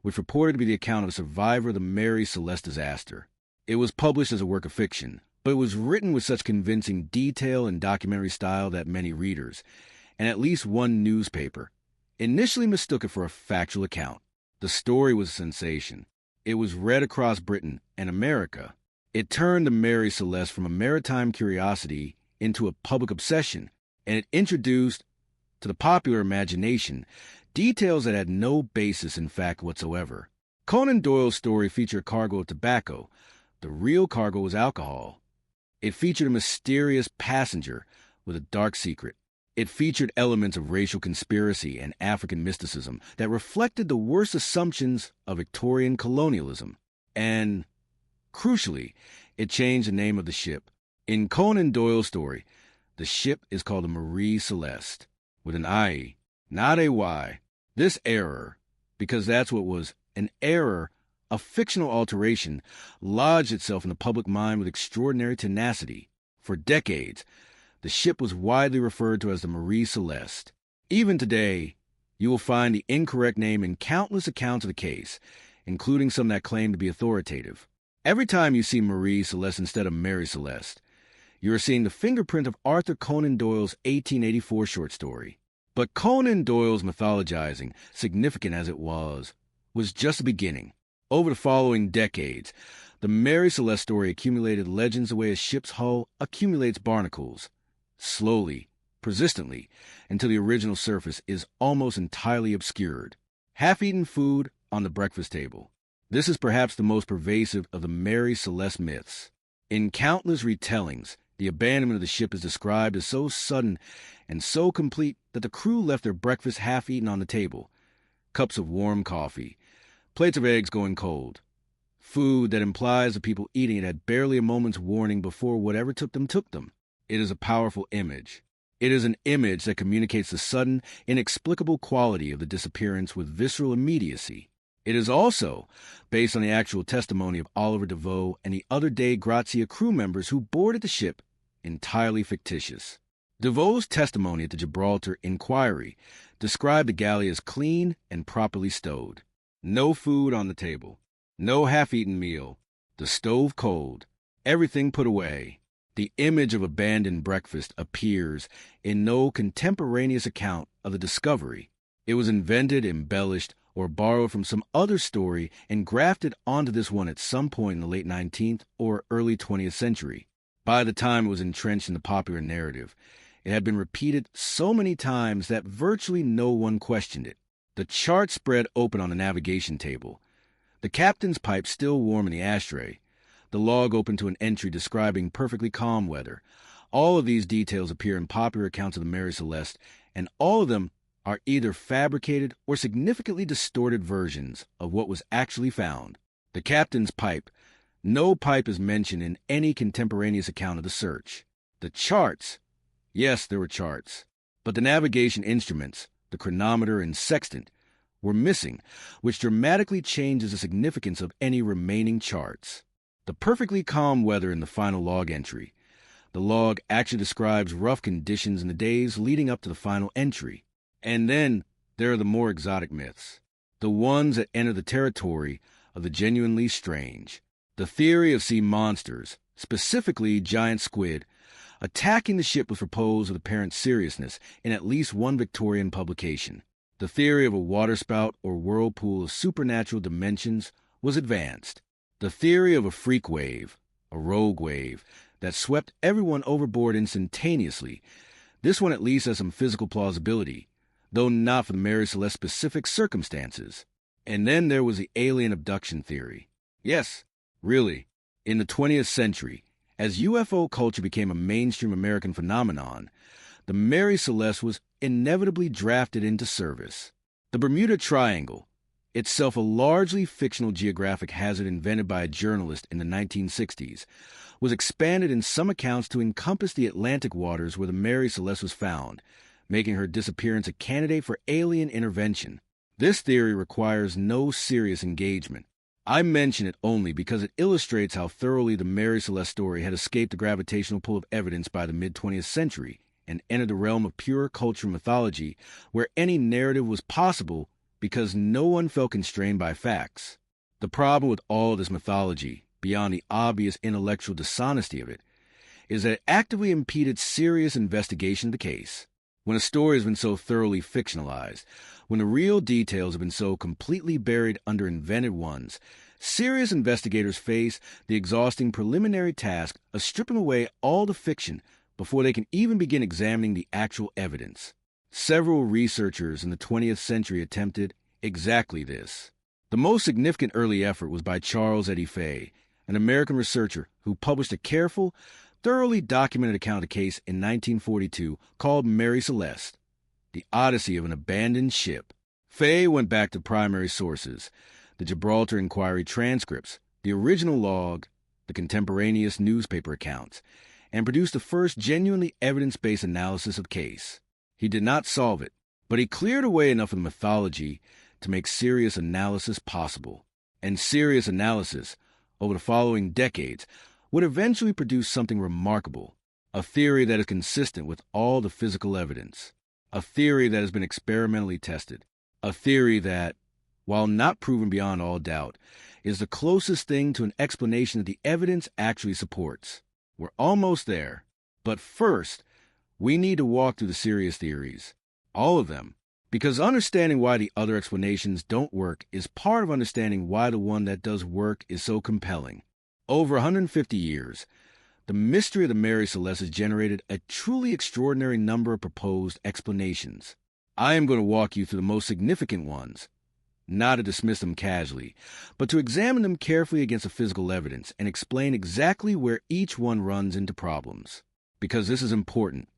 which purported to be the account of a survivor of the Mary Celeste disaster. It was published as a work of fiction, but it was written with such convincing detail and documentary style that many readers, and at least one newspaper initially mistook it for a factual account. The story was a sensation. It was read across Britain and America. It turned the Mary Celeste from a maritime curiosity into a public obsession, and it introduced to the popular imagination details that had no basis in fact whatsoever. Conan Doyle's story featured a cargo of tobacco. The real cargo was alcohol. It featured a mysterious passenger with a dark secret. It featured elements of racial conspiracy and African mysticism that reflected the worst assumptions of Victorian colonialism. And, crucially, it changed the name of the ship. In Conan Doyle's story, the ship is called the Mary Celeste, with an I, not a Y. This error, because that's what was, an error, a fictional alteration, lodged itself in the public mind with extraordinary tenacity. For decades, the ship was widely referred to as the Mary Celeste. Even today, you will find the incorrect name in countless accounts of the case, including some that claim to be authoritative. Every time you see Mary Celeste instead of Mary Celeste, you are seeing the fingerprint of Arthur Conan Doyle's 1884 short story. But Conan Doyle's mythologizing, significant as it was just the beginning. Over the following decades, the Mary Celeste story accumulated legends the way a ship's hull accumulates barnacles. Slowly, persistently, until the original surface is almost entirely obscured. Half-eaten food on the breakfast table. This is perhaps the most pervasive of the Mary Celeste myths. In countless retellings, the abandonment of the ship is described as so sudden and so complete that the crew left their breakfast half-eaten on the table. Cups of warm coffee, plates of eggs going cold. Food that implies the people eating it had barely a moment's warning before whatever took them. It is a powerful image. It is an image that communicates the sudden, inexplicable quality of the disappearance with visceral immediacy. It is also based on the actual testimony of Oliver DeVoe and the other Dei Gratia crew members who boarded the ship, entirely fictitious. DeVoe's testimony at the Gibraltar Inquiry described the galley as clean and properly stowed. No food on the table. No half-eaten meal. The stove cold. Everything put away. The image of abandoned breakfast appears in no contemporaneous account of the discovery. It was invented, embellished, or borrowed from some other story and grafted onto this one at some point in the late 19th or early 20th century. By the time it was entrenched in the popular narrative, it had been repeated so many times that virtually no one questioned it. The chart spread open on the navigation table. The captain's pipe still warm in the ashtray. The log open to an entry describing perfectly calm weather. All of these details appear in popular accounts of the Mary Celeste, and all of them are either fabricated or significantly distorted versions of what was actually found. The captain's pipe. No pipe is mentioned in any contemporaneous account of the search. The charts. Yes, there were charts. But the navigation instruments, the chronometer and sextant, were missing, which dramatically changes the significance of any remaining charts. The perfectly calm weather in the final log entry. The log actually describes rough conditions in the days leading up to the final entry. And then there are the more exotic myths, the ones that enter the territory of the genuinely strange. The theory of sea monsters, specifically giant squid, attacking the ship was proposed with apparent seriousness in at least one Victorian publication. The theory of a waterspout or whirlpool of supernatural dimensions was advanced. The theory of a freak wave, a rogue wave, that swept everyone overboard instantaneously. This one at least has some physical plausibility, though not for the Mary Celeste specific circumstances. And then there was the alien abduction theory. Yes, really, in the 20th century, as UFO culture became a mainstream American phenomenon, the Mary Celeste was inevitably drafted into service. The Bermuda Triangle, itself a largely fictional geographic hazard invented by a journalist in the 1960s, was expanded in some accounts to encompass the Atlantic waters where the Mary Celeste was found, making her disappearance a candidate for alien intervention. This theory requires no serious engagement. I mention it only because it illustrates how thoroughly the Mary Celeste story had escaped the gravitational pull of evidence by the mid-20th century and entered the realm of pure culture mythology where any narrative was possible because no one felt constrained by facts. The problem with all this mythology, beyond the obvious intellectual dishonesty of it, is that it actively impeded serious investigation of the case. When a story has been so thoroughly fictionalized, when the real details have been so completely buried under invented ones, serious investigators face the exhausting preliminary task of stripping away all the fiction before they can even begin examining the actual evidence. Several researchers in the 20th century attempted exactly this. The most significant early effort was by Charles Eddie Fay, an American researcher who published a careful, thoroughly documented account of the case in 1942 called Mary Celeste, the Odyssey of an Abandoned Ship. Fay went back to primary sources, the Gibraltar Inquiry transcripts, the original log, the contemporaneous newspaper accounts, and produced the first genuinely evidence-based analysis of the case. He did not solve it, but he cleared away enough of the mythology to make serious analysis possible. And serious analysis, over the following decades, would eventually produce something remarkable, a theory that is consistent with all the physical evidence, a theory that has been experimentally tested, a theory that, while not proven beyond all doubt, is the closest thing to an explanation that the evidence actually supports. We're almost there, but first, we need to walk through the serious theories, all of them, because understanding why the other explanations don't work is part of understanding why the one that does work is so compelling. Over 150 years, the mystery of the Mary Celeste has generated a truly extraordinary number of proposed explanations. I am going to walk you through the most significant ones, not to dismiss them casually, but to examine them carefully against the physical evidence and explain exactly where each one runs into problems. Because this is important.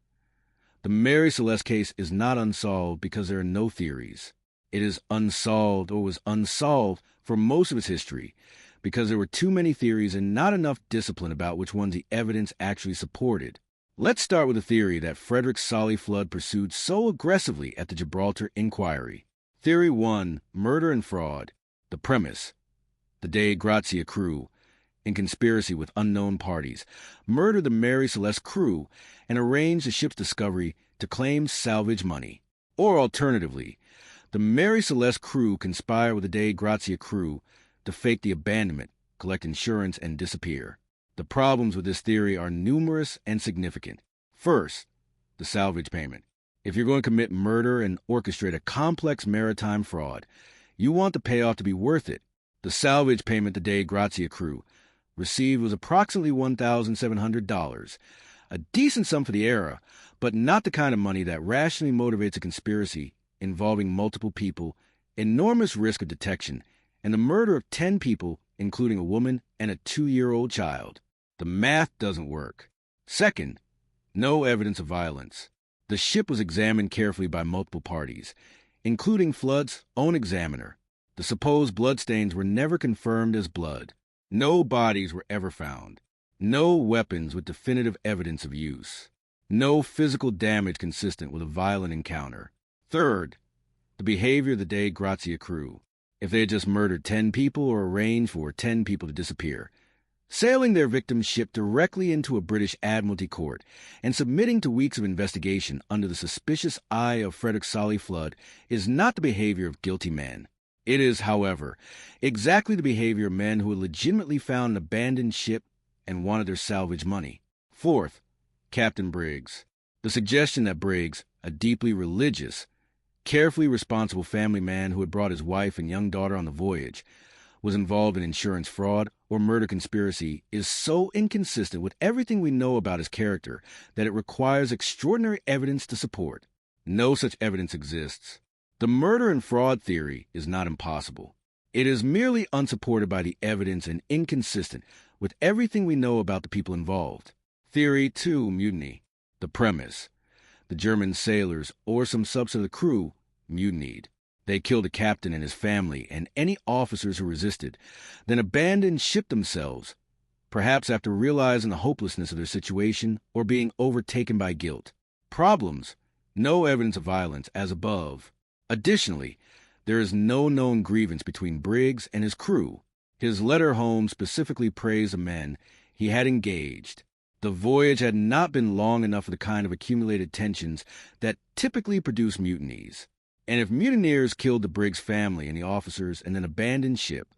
The Mary Celeste case is not unsolved because there are no theories. It is unsolved or was unsolved for most of its history because there were too many theories and not enough discipline about which ones the evidence actually supported. Let's start with the theory that Frederick Solly Flood pursued so aggressively at the Gibraltar Inquiry. Theory 1, murder and fraud. The premise: the Dei Gratia crew, in conspiracy with unknown parties, murdered the Mary Celeste crew and arranged the ship's discovery to claim salvage money. Or alternatively, the Mary Celeste crew conspired with the Dei Gratia crew to fake the abandonment, collect insurance, and disappear. The problems with this theory are numerous and significant. First, the salvage payment. If you're going to commit murder and orchestrate a complex maritime fraud, you want the payoff to be worth it. The salvage payment the Dei Gratia crew received was approximately $1,700, a decent sum for the era, but not the kind of money that rationally motivates a conspiracy involving multiple people, enormous risk of detection, and the murder of 10 people, including a woman and a 2-year-old child. The math doesn't work. Second, no evidence of violence. The ship was examined carefully by multiple parties, including Flood's own examiner. The supposed bloodstains were never confirmed as blood. No bodies were ever found. No weapons with definitive evidence of use. No physical damage consistent with a violent encounter. Third, the behavior of the Dei Gratia crew. If they had just murdered 10 people or arranged for 10 people to disappear, sailing their victim's ship directly into a British Admiralty court and submitting to weeks of investigation under the suspicious eye of Frederick Solly Flood is not the behavior of guilty men. It is, however, exactly the behavior of men who had legitimately found an abandoned ship and wanted their salvage money. Fourth, Captain Briggs. The suggestion that Briggs, a deeply religious, carefully responsible family man who had brought his wife and young daughter on the voyage, was involved in insurance fraud or murder conspiracy is so inconsistent with everything we know about his character that it requires extraordinary evidence to support. No such evidence exists. The murder and fraud theory is not impossible. It is merely unsupported by the evidence and inconsistent with everything we know about the people involved. Theory 2, mutiny. The premise: the German sailors or some subset of the crew mutinied. They killed the captain and his family and any officers who resisted, then abandoned ship themselves, perhaps after realizing the hopelessness of their situation or being overtaken by guilt. Problems: no evidence of violence, as above. Additionally, there is no known grievance between Briggs and his crew. His letter home specifically praised the men he had engaged. The voyage had not been long enough for the kind of accumulated tensions that typically produce mutinies. And if mutineers killed the Briggs family and the officers and then abandoned ship,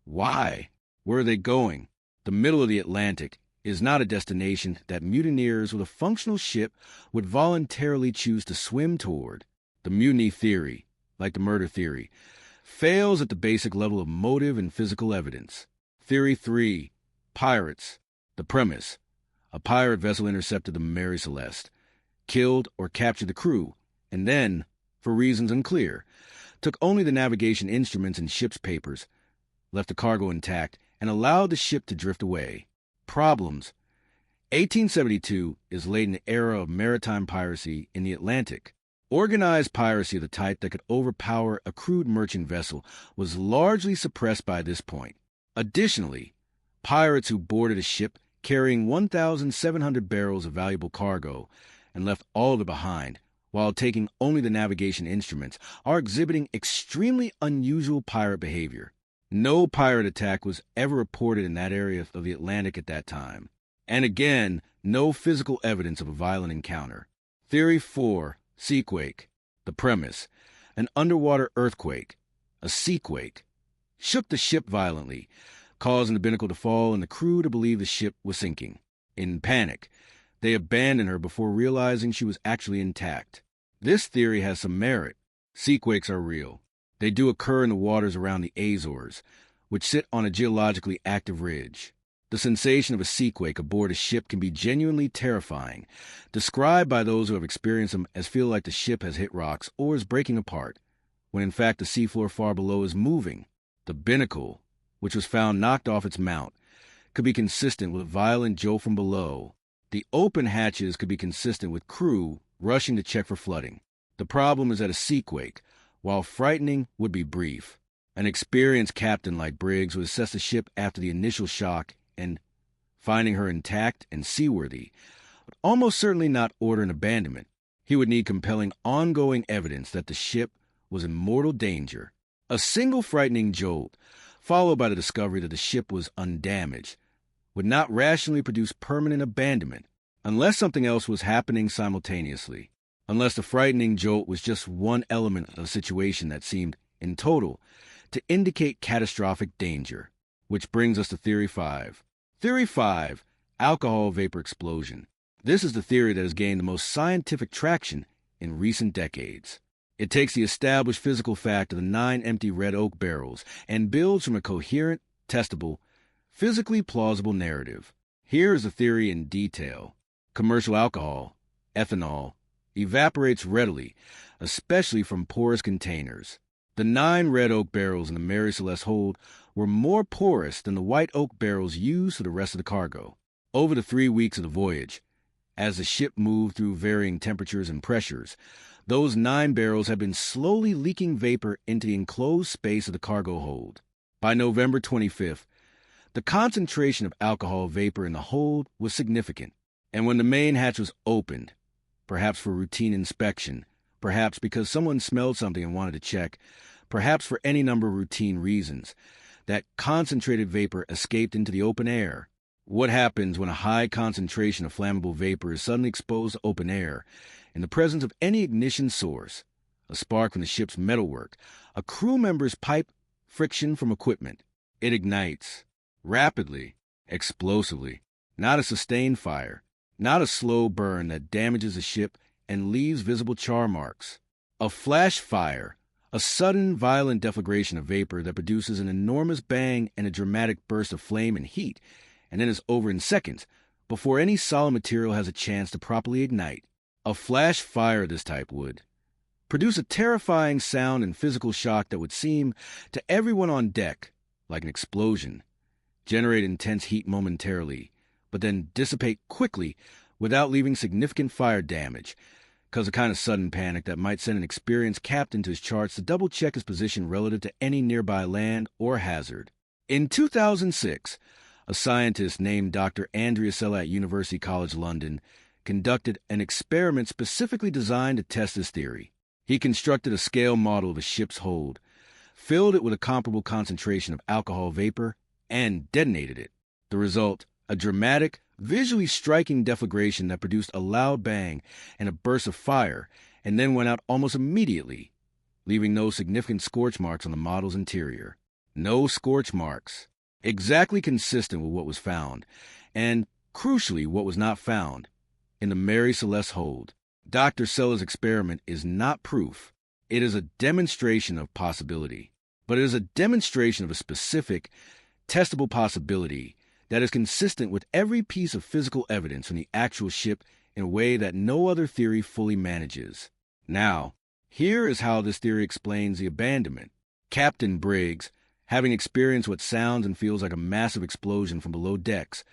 why? Where are they going? The middle of the Atlantic is not a destination that mutineers with a functional ship would voluntarily choose to swim toward. The mutiny theory, like the murder theory, fails at the basic level of motive and physical evidence. Theory 3. Pirates. The premise: a pirate vessel intercepted the Mary Celeste, killed or captured the crew, and then, for reasons unclear, took only the navigation instruments and ship's papers, left the cargo intact, and allowed the ship to drift away. Problems: 1872 is late in the era of maritime piracy in the Atlantic. Organized piracy of the type that could overpower a crewed merchant vessel was largely suppressed by this point. Additionally, pirates who boarded a ship carrying 1,700 barrels of valuable cargo and left all of it behind while taking only the navigation instruments are exhibiting extremely unusual pirate behavior. No pirate attack was ever reported in that area of the Atlantic at that time. And again, no physical evidence of a violent encounter. Theory 4. Seaquake. The premise: an underwater earthquake, a seaquake, shook the ship violently, causing the binnacle to fall and the crew to believe the ship was sinking. In panic, they abandoned her before realizing she was actually intact. This theory has some merit. Seaquakes are real. They do occur in the waters around the Azores, which sit on a geologically active ridge. The sensation of a seaquake aboard a ship can be genuinely terrifying, described by those who have experienced them as feel like the ship has hit rocks or is breaking apart, when in fact the seafloor far below is moving. The binnacle, which was found knocked off its mount, could be consistent with a violent jolt from below. The open hatches could be consistent with crew rushing to check for flooding. The problem is that a seaquake, while frightening, would be brief. An experienced captain like Briggs would assess the ship after the initial shock and, finding her intact and seaworthy, would almost certainly not order an abandonment. He would need compelling ongoing evidence that the ship was in mortal danger. A single frightening jolt, followed by the discovery that the ship was undamaged, would not rationally produce permanent abandonment unless something else was happening simultaneously. Unless the frightening jolt was just one element of a situation that seemed, in total, to indicate catastrophic danger. Which brings us to Theory 5. Theory 5. Alcohol vapor explosion. This is the theory that has gained the most scientific traction in recent decades. It takes the established physical fact of the 9 empty red oak barrels and builds from a coherent, testable, physically plausible narrative. Here is the theory in detail. Commercial alcohol, ethanol, evaporates readily, especially from porous containers. The 9 red oak barrels in the Mary Celeste hold were more porous than the white oak barrels used for the rest of the cargo. Over the 3 weeks of the voyage, as the ship moved through varying temperatures and pressures, those 9 barrels had been slowly leaking vapor into the enclosed space of the cargo hold. By November 25th, the concentration of alcohol vapor in the hold was significant, and when the main hatch was opened, perhaps for routine inspection, perhaps because someone smelled something and wanted to check, perhaps for any number of routine reasons, that concentrated vapor escaped into the open air. What happens when a high concentration of flammable vapor is suddenly exposed to open air, in the presence of any ignition source, a spark from the ship's metalwork, a crew member's pipe, friction from equipment? It ignites. Rapidly, explosively. Not a sustained fire, not a slow burn that damages the ship and leaves visible char marks. A flash fire, a sudden violent deflagration of vapor that produces an enormous bang and a dramatic burst of flame and heat, and then is over in seconds, before any solid material has a chance to properly ignite. A flash fire of this type would produce a terrifying sound and physical shock that would seem, to everyone on deck, like an explosion, generate intense heat momentarily, but then dissipate quickly without leaving significant fire damage, cause a kind of sudden panic that might send an experienced captain to his charts to double-check his position relative to any nearby land or hazard. In 2006, a scientist named Dr. Andrea Sella at University College London conducted an experiment specifically designed to test this theory. He constructed a scale model of a ship's hold, filled it with a comparable concentration of alcohol vapor, and detonated it. The result, a dramatic, visually striking deflagration that produced a loud bang and a burst of fire, and then went out almost immediately, leaving no significant scorch marks on the model's interior. No scorch marks. Exactly consistent with what was found, and Crucially, what was not found in the Mary Celeste hold. Dr. Sellers' experiment is not proof. It is a demonstration of possibility, but it is a demonstration of a specific, testable possibility that is consistent with every piece of physical evidence on the actual ship in a way that no other theory fully manages. Now, here is how this theory explains the abandonment. Captain Briggs, having experienced what sounds and feels like a massive explosion from below decks,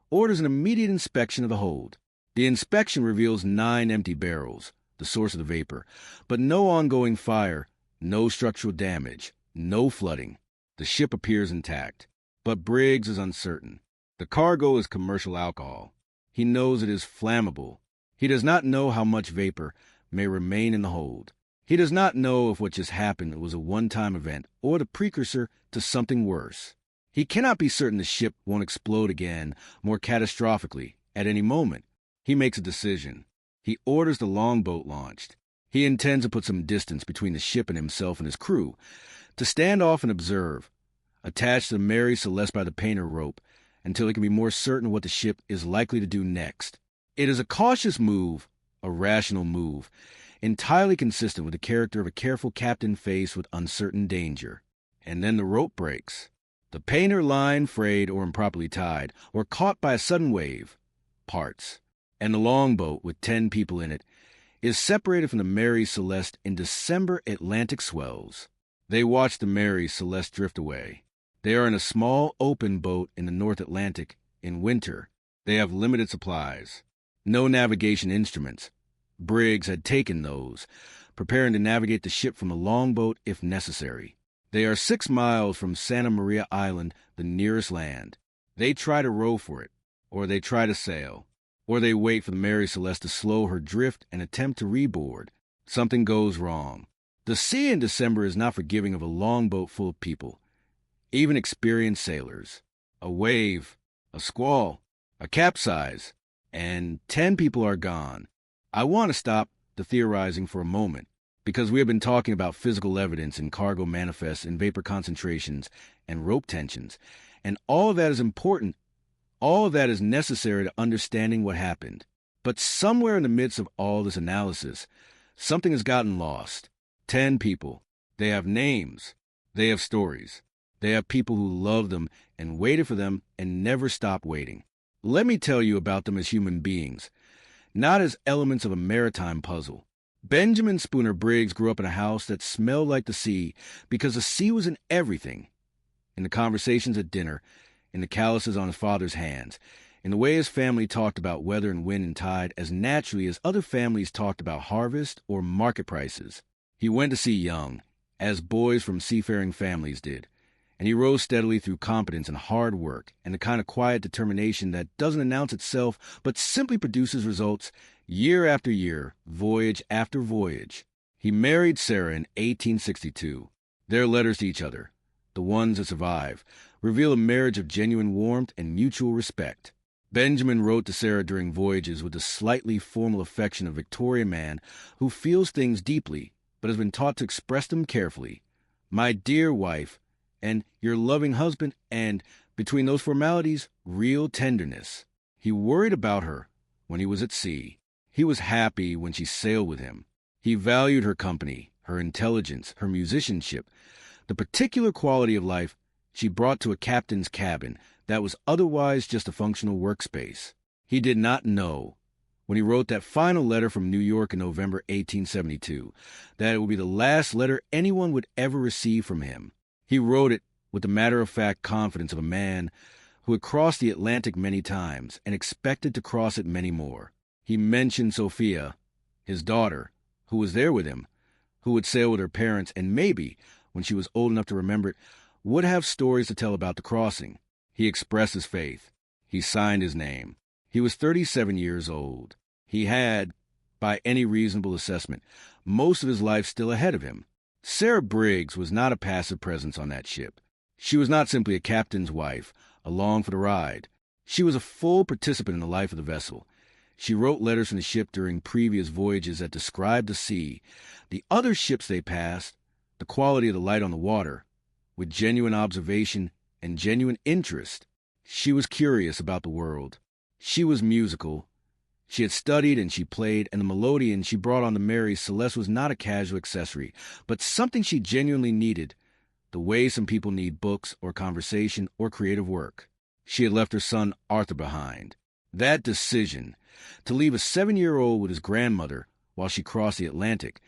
orders an immediate inspection of the hold. The inspection reveals 9 empty barrels, the source of the vapor, but no ongoing fire, no structural damage, no flooding. The ship appears intact, but Briggs is uncertain. The cargo is commercial alcohol. He knows it is flammable. He does not know how much vapor may remain in the hold. He does not know if what just happened was a one-time event or the precursor to something worse. He cannot be certain the ship won't explode again more catastrophically at any moment. He makes a decision. He orders the longboat launched. He intends to put some distance between the ship and himself and his crew, to stand off and observe, attached to Mary Celeste by the painter rope, until he can be more certain what the ship is likely to do next. It is a cautious move, a rational move, entirely consistent with the character of a careful captain faced with uncertain danger. And then the rope breaks. The painter, line frayed or improperly tied, or caught by a sudden wave, parts. And the longboat, with 10 people in it, is separated from the Mary Celeste in December Atlantic swells. They watch the Mary Celeste drift away. They are in a small, open boat in the North Atlantic in winter. They have limited supplies. No navigation instruments. Briggs had taken those, preparing to navigate the ship from the longboat if necessary. They are 6 miles from Santa Maria Island, the nearest land. They try to row for it, or they try to sail. Or they wait for the Mary Celeste to slow her drift and attempt to reboard. Something goes wrong. The sea in December is not forgiving of a longboat full of people, even experienced sailors. A wave, a squall, a capsize, and 10 people are gone. I want to stop the theorizing for a moment, because we have been talking about physical evidence in cargo manifests and vapor concentrations and rope tensions, and all of that is important. All of that is necessary to understanding what happened. But somewhere in the midst of all this analysis, something has gotten lost. 10 people. They have names. They have stories. They have people who love them and waited for them and never stopped waiting. Let me tell you about them as human beings, not as elements of a maritime puzzle. Benjamin Briggs grew up in a house that smelled like the sea because the sea was in everything. In the conversations at dinner, in the calluses on his father's hands, in the way his family talked about weather and wind and tide as naturally as other families talked about harvest or market prices. He went to sea young, as boys from seafaring families did, and he rose steadily through competence and hard work and the kind of quiet determination that doesn't announce itself but simply produces results year after year, voyage after voyage. He married Sarah in 1862. Their letters to each other, the ones that survive, reveal a marriage of genuine warmth and mutual respect. Benjamin wrote to Sarah during voyages with the slightly formal affection of a Victorian man who feels things deeply but has been taught to express them carefully. My dear wife, and your loving husband, and, between those formalities, real tenderness. He worried about her when he was at sea. He was happy when she sailed with him. He valued her company, her intelligence, her musicianship, the particular quality of life she brought to a captain's cabin that was otherwise just a functional workspace. He did not know, when he wrote that final letter from New York in November 1872, that it would be the last letter anyone would ever receive from him. He wrote it with the matter-of-fact confidence of a man who had crossed the Atlantic many times and expected to cross it many more. He mentioned Sophia, his daughter, who was there with him, who would sail with her parents and maybe, when she was old enough to remember it, would have stories to tell about the crossing. He expressed his faith. He signed his name. He was 37 years old. He had, by any reasonable assessment, most of his life still ahead of him. Sarah Briggs was not a passive presence on that ship. She was not simply a captain's wife, along for the ride. She was a full participant in the life of the vessel. She wrote letters from the ship during previous voyages that described the sea, the other ships they passed, the quality of the light on the water. With genuine observation and genuine interest, she was curious about the world. She was musical. She had studied and she played, and the melodeon she brought on the Mary Celeste was not a casual accessory, but something she genuinely needed, the way some people need books or conversation or creative work. She had left her son Arthur behind. That decision, to leave a 7-year-old with his grandmother while she crossed the Atlantic,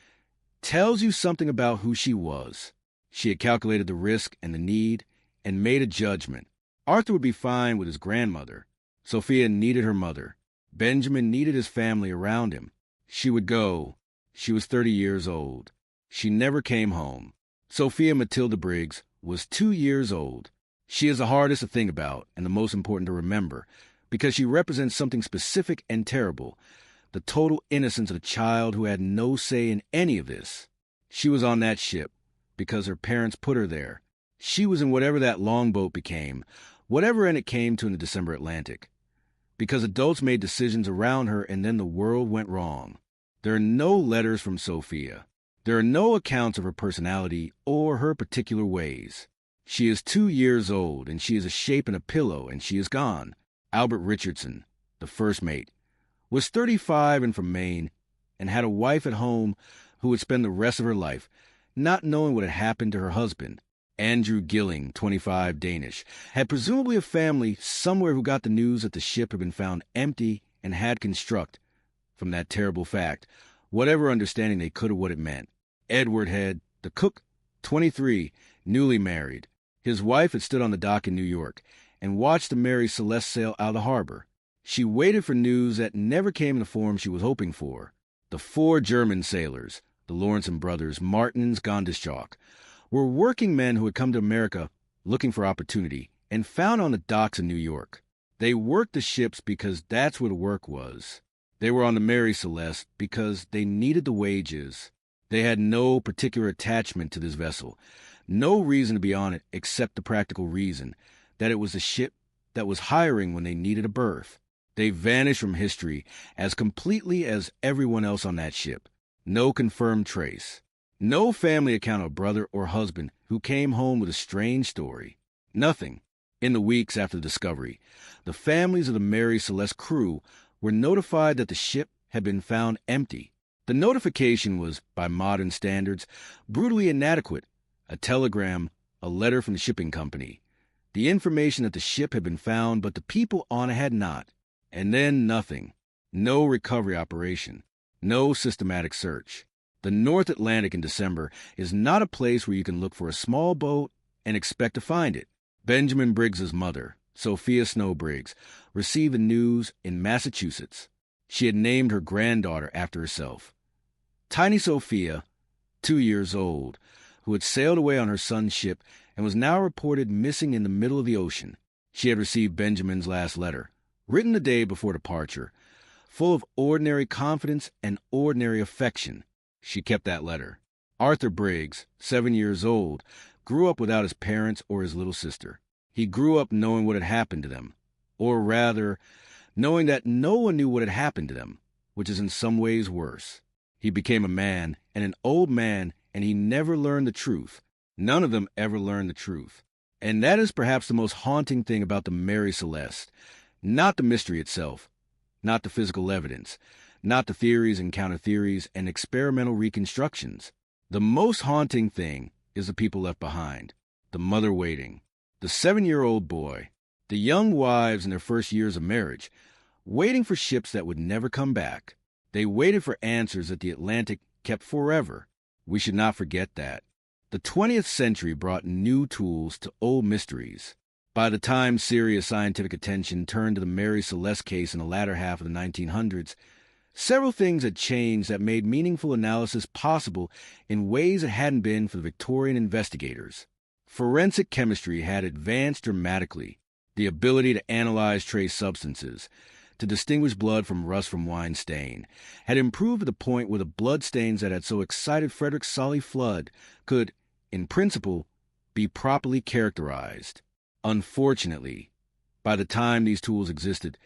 tells you something about who she was. She had calculated the risk and the need and made a judgment. Arthur would be fine with his grandmother. Sophia needed her mother. Benjamin needed his family around him. She would go. She was 30 years old. She never came home. Sophia Matilda Briggs was 2 years old. She is the hardest to think about and the most important to remember because she represents something specific and terrible, the total innocence of a child who had no say in any of this. She was on that ship because her parents put her there. She was in whatever that longboat became, whatever end it came to in the December Atlantic, because adults made decisions around her and then the world went wrong. There are no letters from Sophia. There are no accounts of her personality or her particular ways. She is 2 years old, and she is a shape in a pillow, and she is gone. Albert Richardson, the first mate, was 35 and from Maine, and had a wife at home who would spend the rest of her life not knowing what had happened to her husband. Andrew Gilling, 25, Danish, had presumably a family somewhere who got the news that the ship had been found empty and had construct, from that terrible fact, whatever understanding they could of what it meant. Edward Head, the cook, 23, newly married. His wife had stood on the dock in New York and watched the Mary Celeste sail out of the harbor. She waited for news that never came in the form she was hoping for. The 4 German sailors, the Lawrence brothers, Martins Gondeschalk, were working men who had come to America looking for opportunity and found on the docks in New York. They worked the ships because that's where the work was. They were on the Mary Celeste because they needed the wages. They had no particular attachment to this vessel, no reason to be on it except the practical reason that it was a ship that was hiring when they needed a berth. They vanished from history as completely as everyone else on that ship. No confirmed trace. No family account of a brother or husband who came home with a strange story. Nothing. In the weeks after the discovery, the families of the Mary Celeste crew were notified that the ship had been found empty. The notification was, by modern standards, brutally inadequate. A telegram, a letter from the shipping company. The information that the ship had been found, but the people on it had not. And then nothing. No recovery operation. No systematic search. The North Atlantic in December is not a place where you can look for a small boat and expect to find it. Benjamin Briggs's mother, Sophia Snow Briggs, received the news in Massachusetts. She had named her granddaughter after herself. Tiny Sophia, 2 years old, who had sailed away on her son's ship and was now reported missing in the middle of the ocean. She had received Benjamin's last letter, written the day before departure, full of ordinary confidence and ordinary affection. She kept that letter. Arthur Briggs, 7 years old, grew up without his parents or his little sister. He grew up knowing what had happened to them, or rather, knowing that no one knew what had happened to them, which is in some ways worse. He became a man, and an old man, and he never learned the truth. None of them ever learned the truth. And that is perhaps the most haunting thing about the Mary Celeste. Not the mystery itself, not the physical evidence, not the theories and counter-theories and experimental reconstructions. The most haunting thing is the people left behind, the mother waiting, the 7-year-old boy, the young wives in their first years of marriage, waiting for ships that would never come back. They waited for answers that the Atlantic kept forever. We should not forget that. The 20th century brought new tools to old mysteries. By the time serious scientific attention turned to the Mary Celeste case in the latter half of the 1900s, several things had changed that made meaningful analysis possible in ways it hadn't been for the Victorian investigators. Forensic chemistry had advanced dramatically. The ability to analyze trace substances, to distinguish blood from rust from wine stain, had improved to the point where the blood stains that had so excited Frederick Solly Flood could, in principle, be properly characterized. Unfortunately, by the time these tools existed,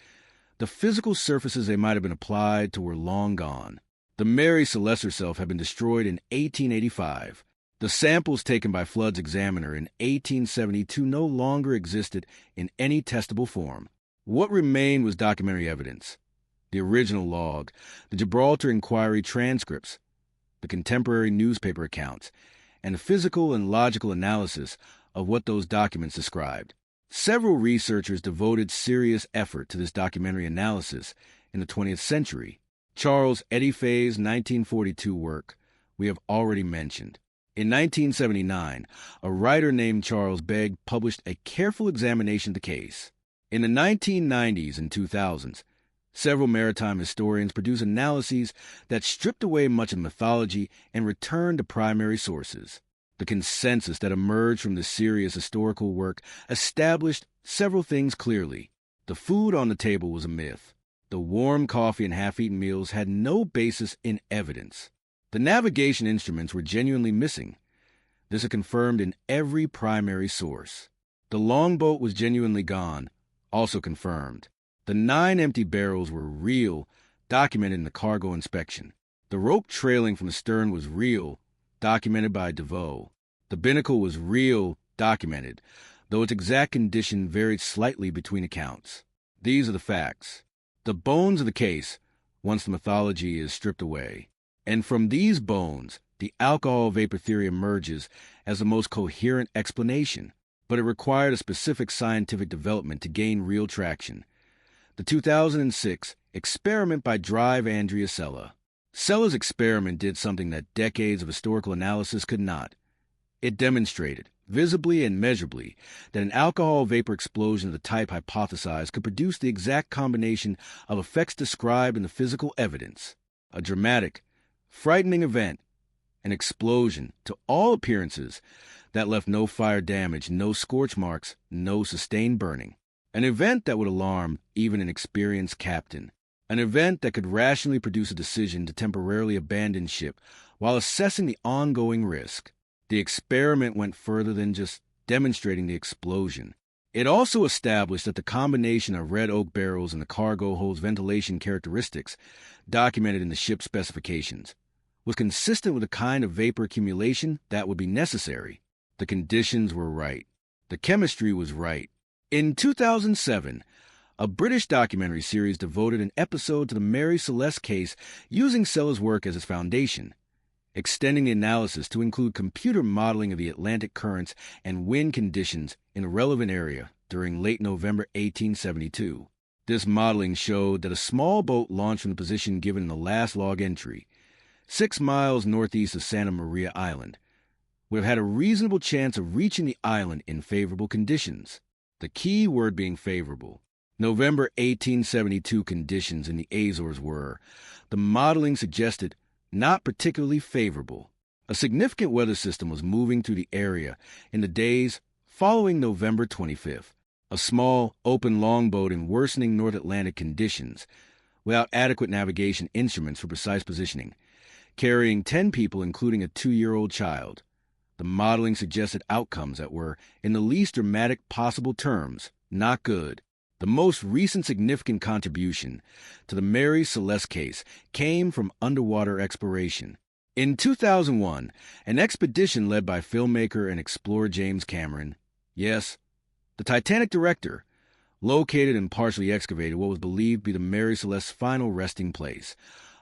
the physical surfaces they might have been applied to were long gone. The Mary Celeste herself had been destroyed in 1885. The samples taken by Flood's examiner in 1872 no longer existed in any testable form. What remained was documentary evidence: the original log, the Gibraltar Inquiry transcripts, the contemporary newspaper accounts, and a physical and logical analysis of what those documents described. Several researchers devoted serious effort to this documentary analysis in the 20th century. Charles Eddyfay's 1942 work we have already mentioned. In 1979, a writer named Charles Begg published a careful examination of the case. In the 1990s and 2000s, several maritime historians produced analyses that stripped away much of the mythology and returned to primary sources. The consensus that emerged from this serious historical work established several things clearly. The food on the table was a myth. The warm coffee and half-eaten meals had no basis in evidence. The navigation instruments were genuinely missing. This is confirmed in every primary source. The longboat was genuinely gone, also confirmed. The 9 empty barrels were real, documented in the cargo inspection. The rope trailing from the stern was real, documented by DeVoe. The binnacle was real, documented, though its exact condition varied slightly between accounts. These are the facts. The bones of the case, once the mythology is stripped away. And from these bones, the alcohol vapor theory emerges as the most coherent explanation, but it required a specific scientific development to gain real traction. The 2006 experiment by Drive Andrea Sella. Sella's experiment did something that decades of historical analysis could not. It demonstrated, visibly and measurably, that an alcohol vapor explosion of the type hypothesized could produce the exact combination of effects described in the physical evidence. A dramatic, frightening event, an explosion, to all appearances, that left no fire damage, no scorch marks, no sustained burning. An event that would alarm even an experienced captain. An event that could rationally produce a decision to temporarily abandon ship while assessing the ongoing risk. The experiment went further than just demonstrating the explosion. It also established that the combination of red oak barrels in the cargo holds ventilation characteristics documented in the ship's specifications, was consistent with the kind of vapor accumulation that would be necessary. The conditions were right. The chemistry was right. In 2007, a British documentary series devoted an episode to the Mary Celeste case using Sella's work as its foundation, extending the analysis to include computer modeling of the Atlantic currents and wind conditions in a relevant area during late November 1872. This modeling showed that a small boat launched from the position given in the last log entry, 6 miles northeast of Santa Maria Island, would have had a reasonable chance of reaching the island in favorable conditions. The key word being favorable. November 1872 conditions in the Azores were, the modeling suggested, not particularly favorable. A significant weather system was moving through the area in the days following November 25th. A small, open longboat in worsening North Atlantic conditions, without adequate navigation instruments for precise positioning, carrying 10 people including a 2-year-old child. The modeling suggested outcomes that were, in the least dramatic possible terms, not good. The most recent significant contribution to the Mary Celeste case came from underwater exploration. In 2001, an expedition led by filmmaker and explorer James Cameron, yes, the Titanic director, located and partially excavated what was believed to be the Mary Celeste's final resting place,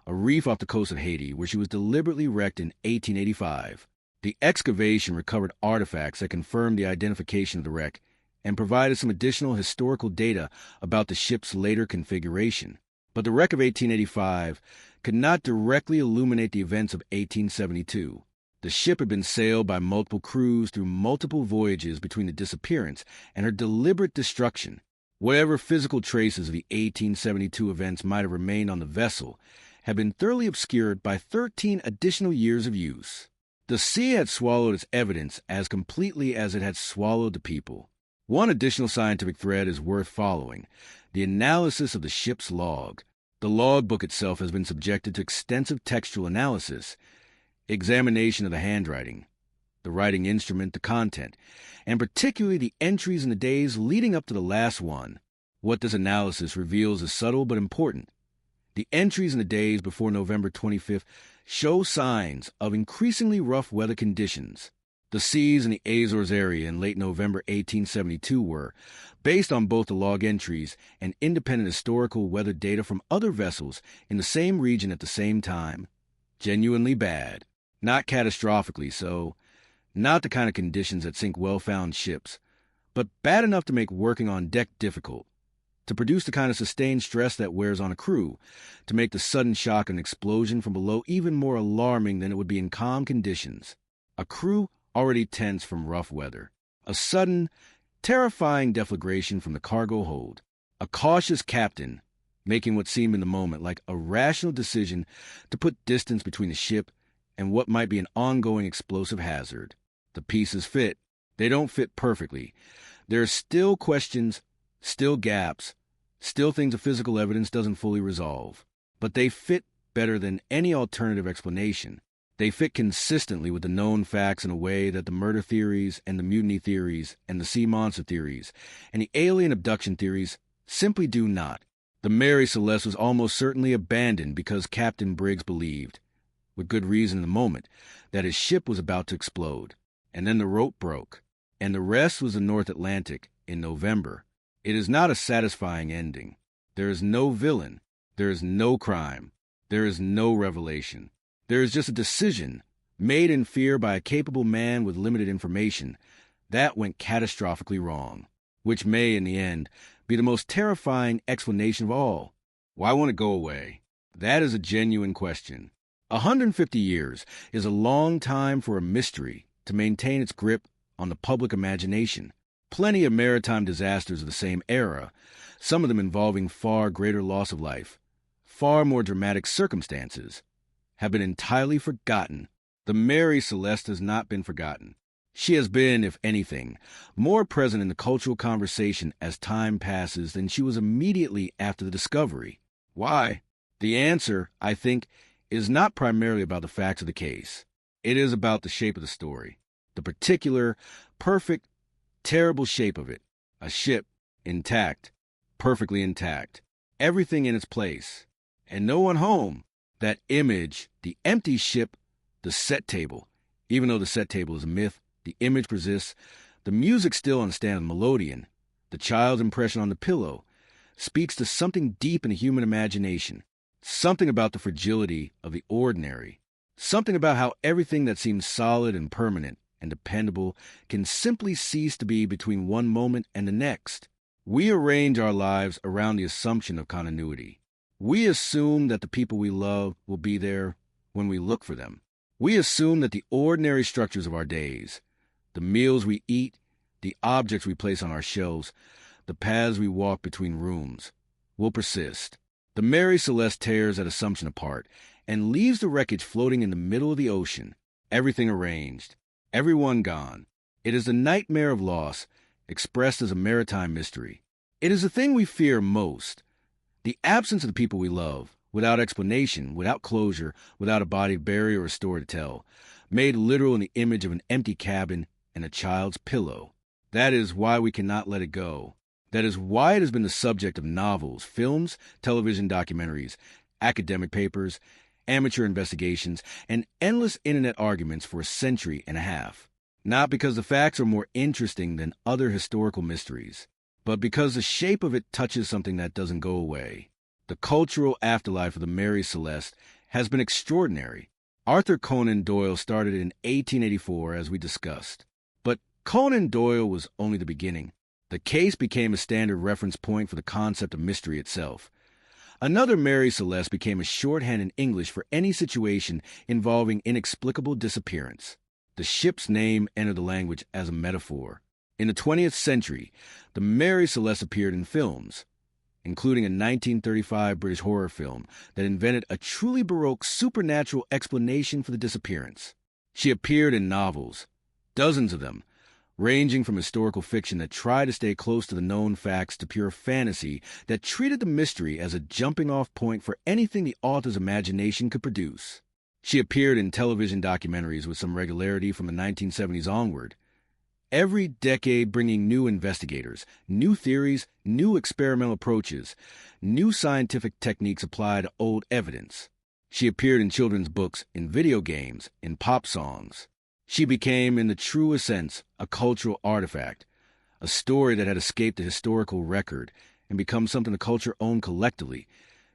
a reef off the coast of Haiti where she was deliberately wrecked in 1885. The excavation recovered artifacts that confirmed the identification of the wreck and provided some additional historical data about the ship's later configuration. But the wreck of 1885 could not directly illuminate the events of 1872. The ship had been sailed by multiple crews through multiple voyages between the disappearance and her deliberate destruction. Whatever physical traces of the 1872 events might have remained on the vessel had been thoroughly obscured by 13 additional years of use. The sea had swallowed its evidence as completely as it had swallowed the people. One additional scientific thread is worth following: the analysis of the ship's log. The logbook itself has been subjected to extensive textual analysis, examination of the handwriting, the writing instrument, the content, and particularly the entries in the days leading up to the last one. What this analysis reveals is subtle but important. The entries in the days before November 25th show signs of increasingly rough weather conditions. The seas in the Azores area in late November 1872 were, based on both the log entries and independent historical weather data from other vessels in the same region at the same time, genuinely bad. Not catastrophically so, not the kind of conditions that sink well-found ships, but bad enough to make working on deck difficult, to produce the kind of sustained stress that wears on a crew, to make the sudden shock of an explosion from below even more alarming than it would be in calm conditions. A crew already tense from rough weather. A sudden, terrifying deflagration from the cargo hold. A cautious captain making what seemed in the moment like a rational decision to put distance between the ship and what might be an ongoing explosive hazard. The pieces fit. They don't fit perfectly. There are still questions, still gaps, still things the physical evidence doesn't fully resolve. But they fit better than any alternative explanation. They fit consistently with the known facts in a way that the murder theories and the mutiny theories and the sea monster theories and the alien abduction theories simply do not. The Mary Celeste was almost certainly abandoned because Captain Briggs believed, with good reason in the moment, that his ship was about to explode. And then the rope broke, and the rest was the North Atlantic in November. It is not a satisfying ending. There is no villain. There is no crime. There is no revelation. There is just a decision, made in fear by a capable man with limited information, that went catastrophically wrong, which may, in the end, be the most terrifying explanation of all. Why won't it go away? That is a genuine question. 150 years is a long time for a mystery to maintain its grip on the public imagination. Plenty of maritime disasters of the same era, some of them involving far greater loss of life, far more dramatic circumstances, have been entirely forgotten. The Mary Celeste has not been forgotten. She has been, if anything, more present in the cultural conversation as time passes than she was immediately after the discovery. Why? The answer, I think, is not primarily about the facts of the case. It is about the shape of the story, the particular, perfect, terrible shape of it. A ship, intact, perfectly intact, everything in its place, and no one home. That image, the empty ship, the set table. Even though the set table is a myth, the image persists. The music still on the stand of the melodeon. The child's impression on the pillow speaks to something deep in the human imagination. Something about the fragility of the ordinary. Something about how everything that seems solid and permanent and dependable can simply cease to be between one moment and the next. We arrange our lives around the assumption of continuity. We assume that the people we love will be there when we look for them. We assume that the ordinary structures of our days, the meals we eat, the objects we place on our shelves, the paths we walk between rooms, will persist. The Mary Celeste tears that assumption apart and leaves the wreckage floating in the middle of the ocean, everything arranged, everyone gone. It is the nightmare of loss, expressed as a maritime mystery. It is the thing we fear most. The absence of the people we love, without explanation, without closure, without a body to bury or a story to tell, made literal in the image of an empty cabin and a child's pillow. That is why we cannot let it go. That is why it has been the subject of novels, films, television documentaries, academic papers, amateur investigations, and endless internet arguments for a century and a half. Not because the facts are more interesting than other historical mysteries, but because the shape of it touches something that doesn't go away. The cultural afterlife of the Mary Celeste has been extraordinary. Arthur Conan Doyle started in 1884, as we discussed. But Conan Doyle was only the beginning. The case became a standard reference point for the concept of mystery itself. Another Mary Celeste became a shorthand in English for any situation involving inexplicable disappearance. The ship's name entered the language as a metaphor. In the 20th century, the Mary Celeste appeared in films, including a 1935 British horror film that invented a truly Baroque supernatural explanation for the disappearance. She appeared in novels, dozens of them, ranging from historical fiction that tried to stay close to the known facts to pure fantasy that treated the mystery as a jumping-off point for anything the author's imagination could produce. She appeared in television documentaries with some regularity from the 1970s onward, every decade bringing new investigators, new theories, new experimental approaches, new scientific techniques applied to old evidence. She appeared in children's books, in video games, in pop songs. She became, in the truest sense, a cultural artifact, a story that had escaped the historical record and become something the culture owned collectively,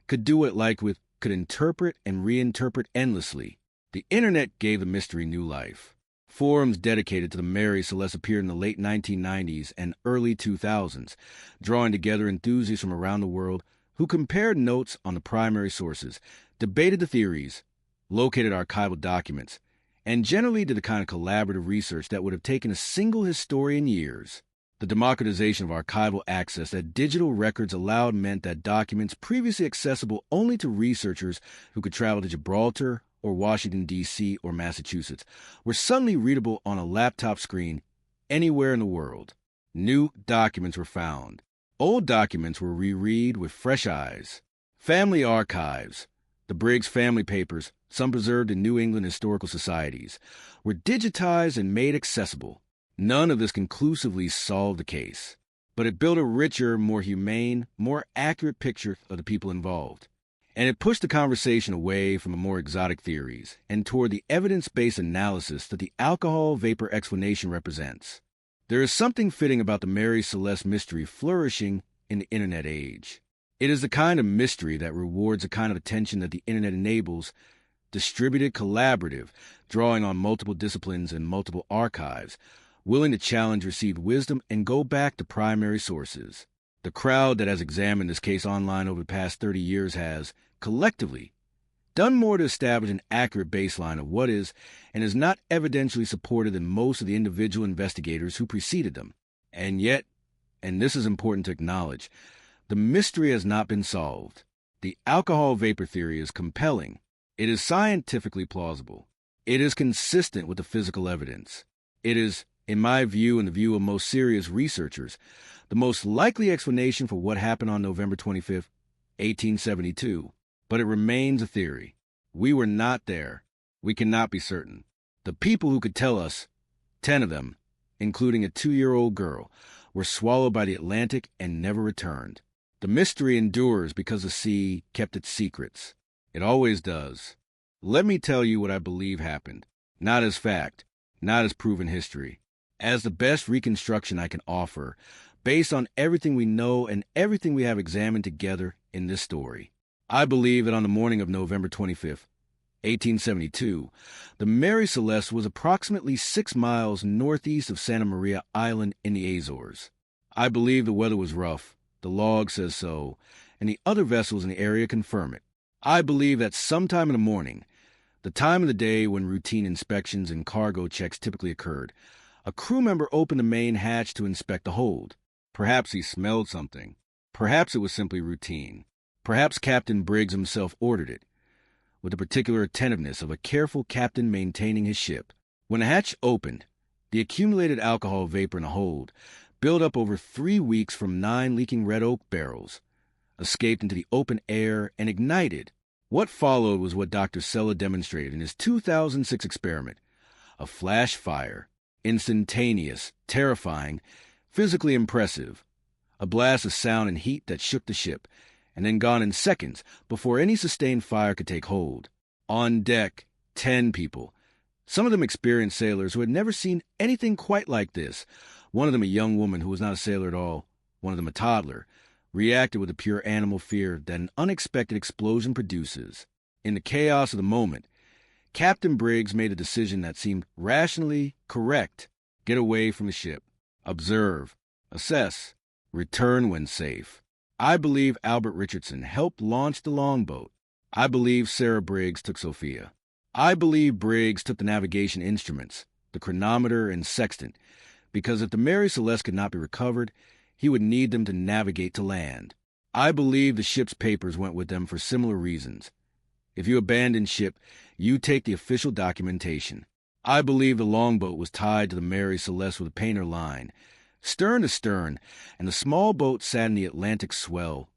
could do what it liked with, could interpret and reinterpret endlessly. The internet gave the mystery new life. Forums dedicated to the Mary Celeste appeared in the late 1990s and early 2000s, drawing together enthusiasts from around the world who compared notes on the primary sources, debated the theories, located archival documents, and generally did the kind of collaborative research that would have taken a single historian years. The democratization of archival access that digital records allowed meant that documents previously accessible only to researchers who could travel to Gibraltar or Washington, D.C. or Massachusetts were suddenly readable on a laptop screen anywhere in the world. New documents were found. Old documents were reread with fresh eyes. Family archives, the Briggs family papers, some preserved in New England historical societies, were digitized and made accessible. None of this conclusively solved the case, but it built a richer, more humane, more accurate picture of the people involved. And it pushed the conversation away from the more exotic theories and toward the evidence-based analysis that the alcohol vapor explanation represents. There is something fitting about the Mary Celeste mystery flourishing in the internet age. It is the kind of mystery that rewards the kind of attention that the internet enables, distributed, collaborative, drawing on multiple disciplines and multiple archives, willing to challenge received wisdom and go back to primary sources. The crowd that has examined this case online over the past 30 years has, collectively, done more to establish an accurate baseline of what is and is not evidentially supported than most of the individual investigators who preceded them. And yet, and this is important to acknowledge, the mystery has not been solved. The alcohol vapor theory is compelling. It is scientifically plausible. It is consistent with the physical evidence. It is, in my view and the view of most serious researchers, the most likely explanation for what happened on November 25, 1872. But it remains a theory. We were not there. We cannot be certain. The people who could tell us, 10 of them, including a 2-year-old girl, were swallowed by the Atlantic and never returned. The mystery endures because the sea kept its secrets. It always does. Let me tell you what I believe happened, not as fact, not as proven history, as the best reconstruction I can offer, based on everything we know and everything we have examined together in this story. I believe that on the morning of November 25th, 1872, the Mary Celeste was approximately 6 miles northeast of Santa Maria Island in the Azores. I believe the weather was rough, the log says so, and the other vessels in the area confirm it. I believe that sometime in the morning, the time of the day when routine inspections and cargo checks typically occurred, a crew member opened the main hatch to inspect the hold. Perhaps he smelled something. Perhaps it was simply routine. Perhaps Captain Briggs himself ordered it, with the particular attentiveness of a careful captain maintaining his ship. When the hatch opened, the accumulated alcohol vapor in the hold, built up over 3 weeks from 9 leaking red oak barrels, escaped into the open air and ignited. What followed was what Dr. Sella demonstrated in his 2006 experiment, a flash fire, instantaneous, terrifying, physically impressive, a blast of sound and heat that shook the ship, and then gone in seconds before any sustained fire could take hold. On deck, 10 people, some of them experienced sailors who had never seen anything quite like this. One of them a young woman who was not a sailor at all, one of them a toddler, reacted with the pure animal fear that an unexpected explosion produces. In the chaos of the moment, Captain Briggs made a decision that seemed rationally correct. Get away from the ship. Observe. Assess. Return when safe. I believe Albert Richardson helped launch the longboat. I believe Sarah Briggs took Sophia. I believe Briggs took the navigation instruments, the chronometer and sextant, because if the Mary Celeste could not be recovered, he would need them to navigate to land. I believe the ship's papers went with them for similar reasons. If you abandon ship, you take the official documentation. I believe the longboat was tied to the Mary Celeste with a painter line, stern to stern, and the small boat sat in the Atlantic swell,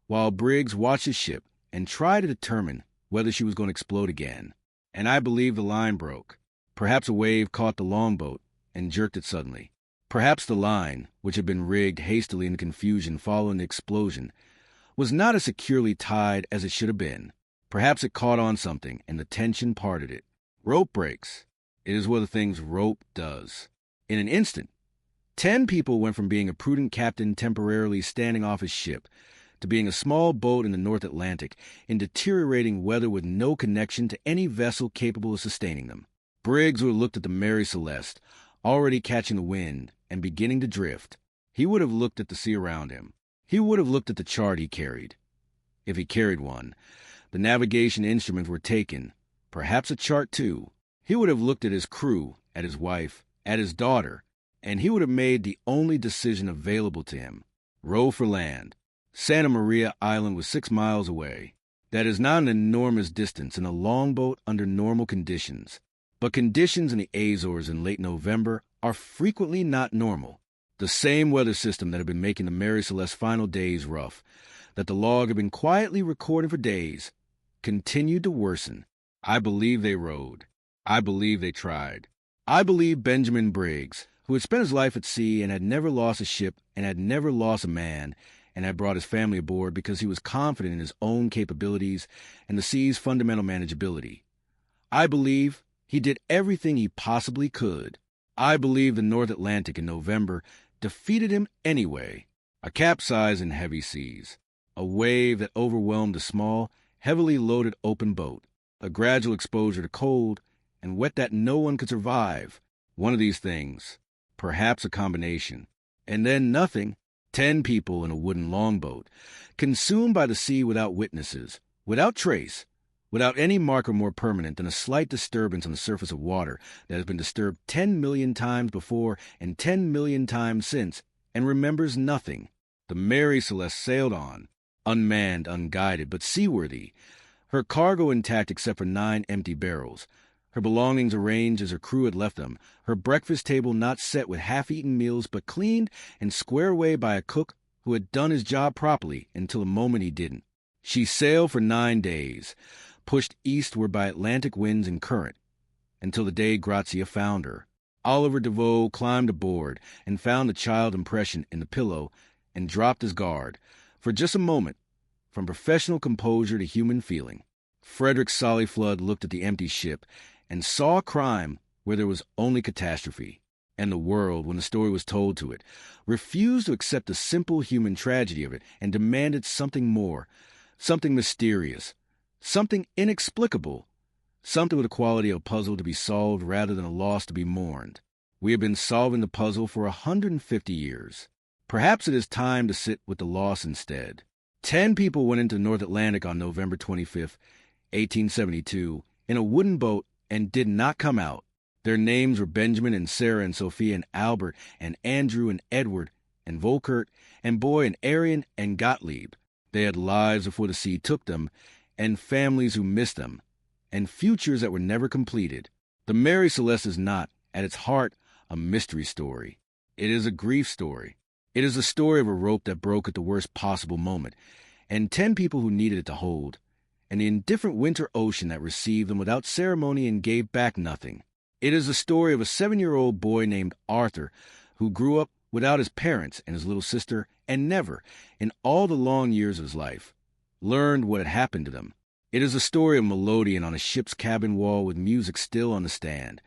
while Briggs watched his ship and tried to determine whether she was going to explode again. And I believe the line broke. Perhaps a wave caught the longboat and jerked it suddenly. Perhaps the line, which had been rigged hastily in the confusion following the explosion, was not as securely tied as it should have been. Perhaps it caught on something and the tension parted it. Rope breaks. It is what the things rope does. In an instant, 10 people went from being a prudent captain temporarily standing off his ship to being a small boat in the North Atlantic in deteriorating weather with no connection to any vessel capable of sustaining them. Briggs would have looked at the Mary Celeste, already catching the wind and beginning to drift. He would have looked at the sea around him. He would have looked at the chart he carried. If he carried one, the navigation instruments were taken, perhaps a chart too. He would have looked at his crew, at his wife, at his daughter, and he would have made the only decision available to him: row for land. Santa Maria Island was 6 miles away. That is not an enormous distance in a longboat under normal conditions, but conditions in the Azores in late November are frequently not normal. The same weather system that had been making the Mary Celeste's final days rough, that the log had been quietly recording for days, continued to worsen. I believe they rowed. I believe they tried. I believe Benjamin Briggs, who had spent his life at sea and had never lost a ship and had never lost a man, and had brought his family aboard because he was confident in his own capabilities and the sea's fundamental manageability. I believe he did everything he possibly could. I believe the North Atlantic in November defeated him anyway. A capsize in heavy seas, a wave that overwhelmed a small, heavily loaded open boat, a gradual exposure to cold and wet that no one could survive. One of these things, perhaps a combination, and then nothing. 10 people in a wooden longboat, consumed by the sea without witnesses, without trace, without any marker more permanent than a slight disturbance on the surface of water that has been disturbed 10 million times before and 10 million times since, and remembers nothing. The Mary Celeste sailed on, unmanned, unguided, but seaworthy, her cargo intact except for 9 empty barrels, her belongings arranged as her crew had left them, her breakfast table not set with half-eaten meals but cleaned and squared away by a cook who had done his job properly until the moment he didn't. She sailed for 9 days, pushed eastward by Atlantic winds and current, until the Dei Gratia found her. Oliver Deveau climbed aboard and found the child impression in the pillow and dropped his guard, for just a moment, from professional composure to human feeling. Frederick Sollyflood looked at the empty ship and saw crime where there was only catastrophe. And the world, when the story was told to it, refused to accept the simple human tragedy of it and demanded something more, something mysterious, something inexplicable, something with the quality of a puzzle to be solved rather than a loss to be mourned. We have been solving the puzzle for 150 years. Perhaps it is time to sit with the loss instead. 10 people went into the North Atlantic on November 25th, 1872, in a wooden boat and did not come out. Their names were Benjamin and Sarah and Sophia and Albert and Andrew and Edward and Volkert and Boy and Arian and Gottlieb. They had lives before the sea took them, and families who missed them, and futures that were never completed. The Mary Celeste is not, at its heart, a mystery story. It is a grief story. It is the story of a rope that broke at the worst possible moment, and 10 people who needed it to hold, and the indifferent winter ocean that received them without ceremony and gave back nothing. It is the story of a 7-year-old boy named Arthur who grew up without his parents and his little sister and never, in all the long years of his life, learned what had happened to them. It is the story of melodeon on a ship's cabin wall with music still on the stand,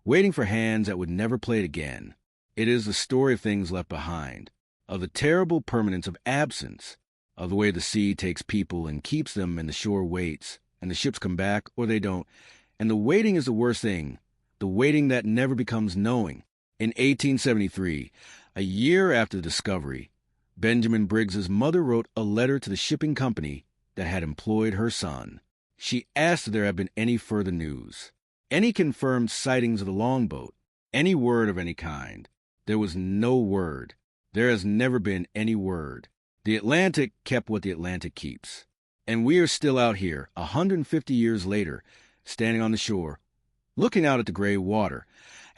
waiting for hands that would never play it again. It is the story of things left behind, of the terrible permanence of absence, of the way the sea takes people and keeps them and the shore waits, and the ships come back or they don't, and the waiting is the worst thing, the waiting that never becomes knowing. In 1873, a year after the discovery, Benjamin Briggs's mother wrote a letter to the shipping company that had employed her son. She asked if there had been any further news, any confirmed sightings of the longboat, any word of any kind. There was no word. There has never been any word. The Atlantic kept what the Atlantic keeps. And we are still out here, 150 years later, standing on the shore, looking out at the gray water,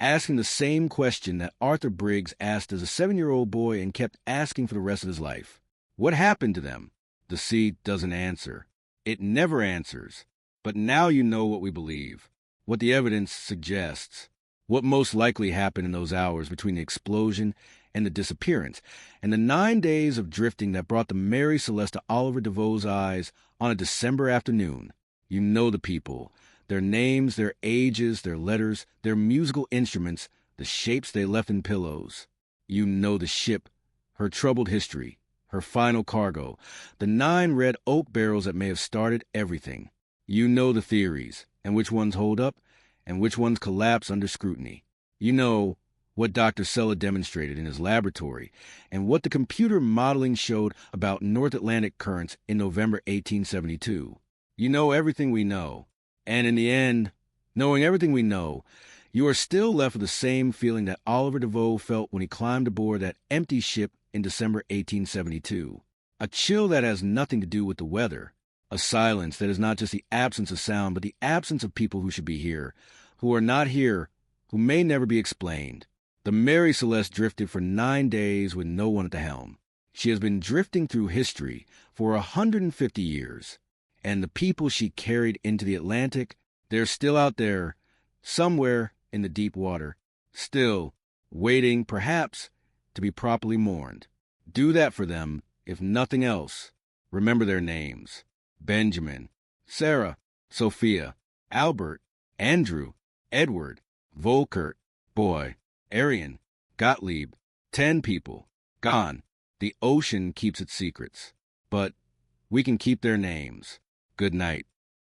asking the same question that Arthur Briggs asked as a 7-year-old boy and kept asking for the rest of his life. What happened to them? The sea doesn't answer. It never answers. But now you know what we believe, what the evidence suggests, what most likely happened in those hours between the explosion and the disappearance, and the 9 days of drifting that brought the Mary Celeste to Oliver Devoe's eyes on a December afternoon. You know the people, Their names, their ages, their letters, their musical instruments, the shapes they left in pillows. You know the ship, her troubled history, her final cargo, the 9 red oak barrels that may have started everything. You know the theories, and which ones hold up, and which ones collapse under scrutiny. You know what Dr. Sella demonstrated in his laboratory, and what the computer modeling showed about North Atlantic currents in November 1872. You know everything we know, and in the end, knowing everything we know, you are still left with the same feeling that Oliver DeVoe felt when he climbed aboard that empty ship in December 1872. A chill that has nothing to do with the weather. A silence that is not just the absence of sound, but the absence of people who should be here, who are not here, who may never be explained. The Mary Celeste drifted for 9 days with no one at the helm. She has been drifting through history for 150 years. And the people she carried into the Atlantic, they're still out there, somewhere in the deep water, still waiting, perhaps, to be properly mourned. Do that for them, if nothing else. Remember their names: Benjamin, Sarah, Sophia, Albert, Andrew, Edward, Volkert, Boy, Arian, Gottlieb. 10 people. Gone. The ocean keeps its secrets. But we can keep their names. Good night.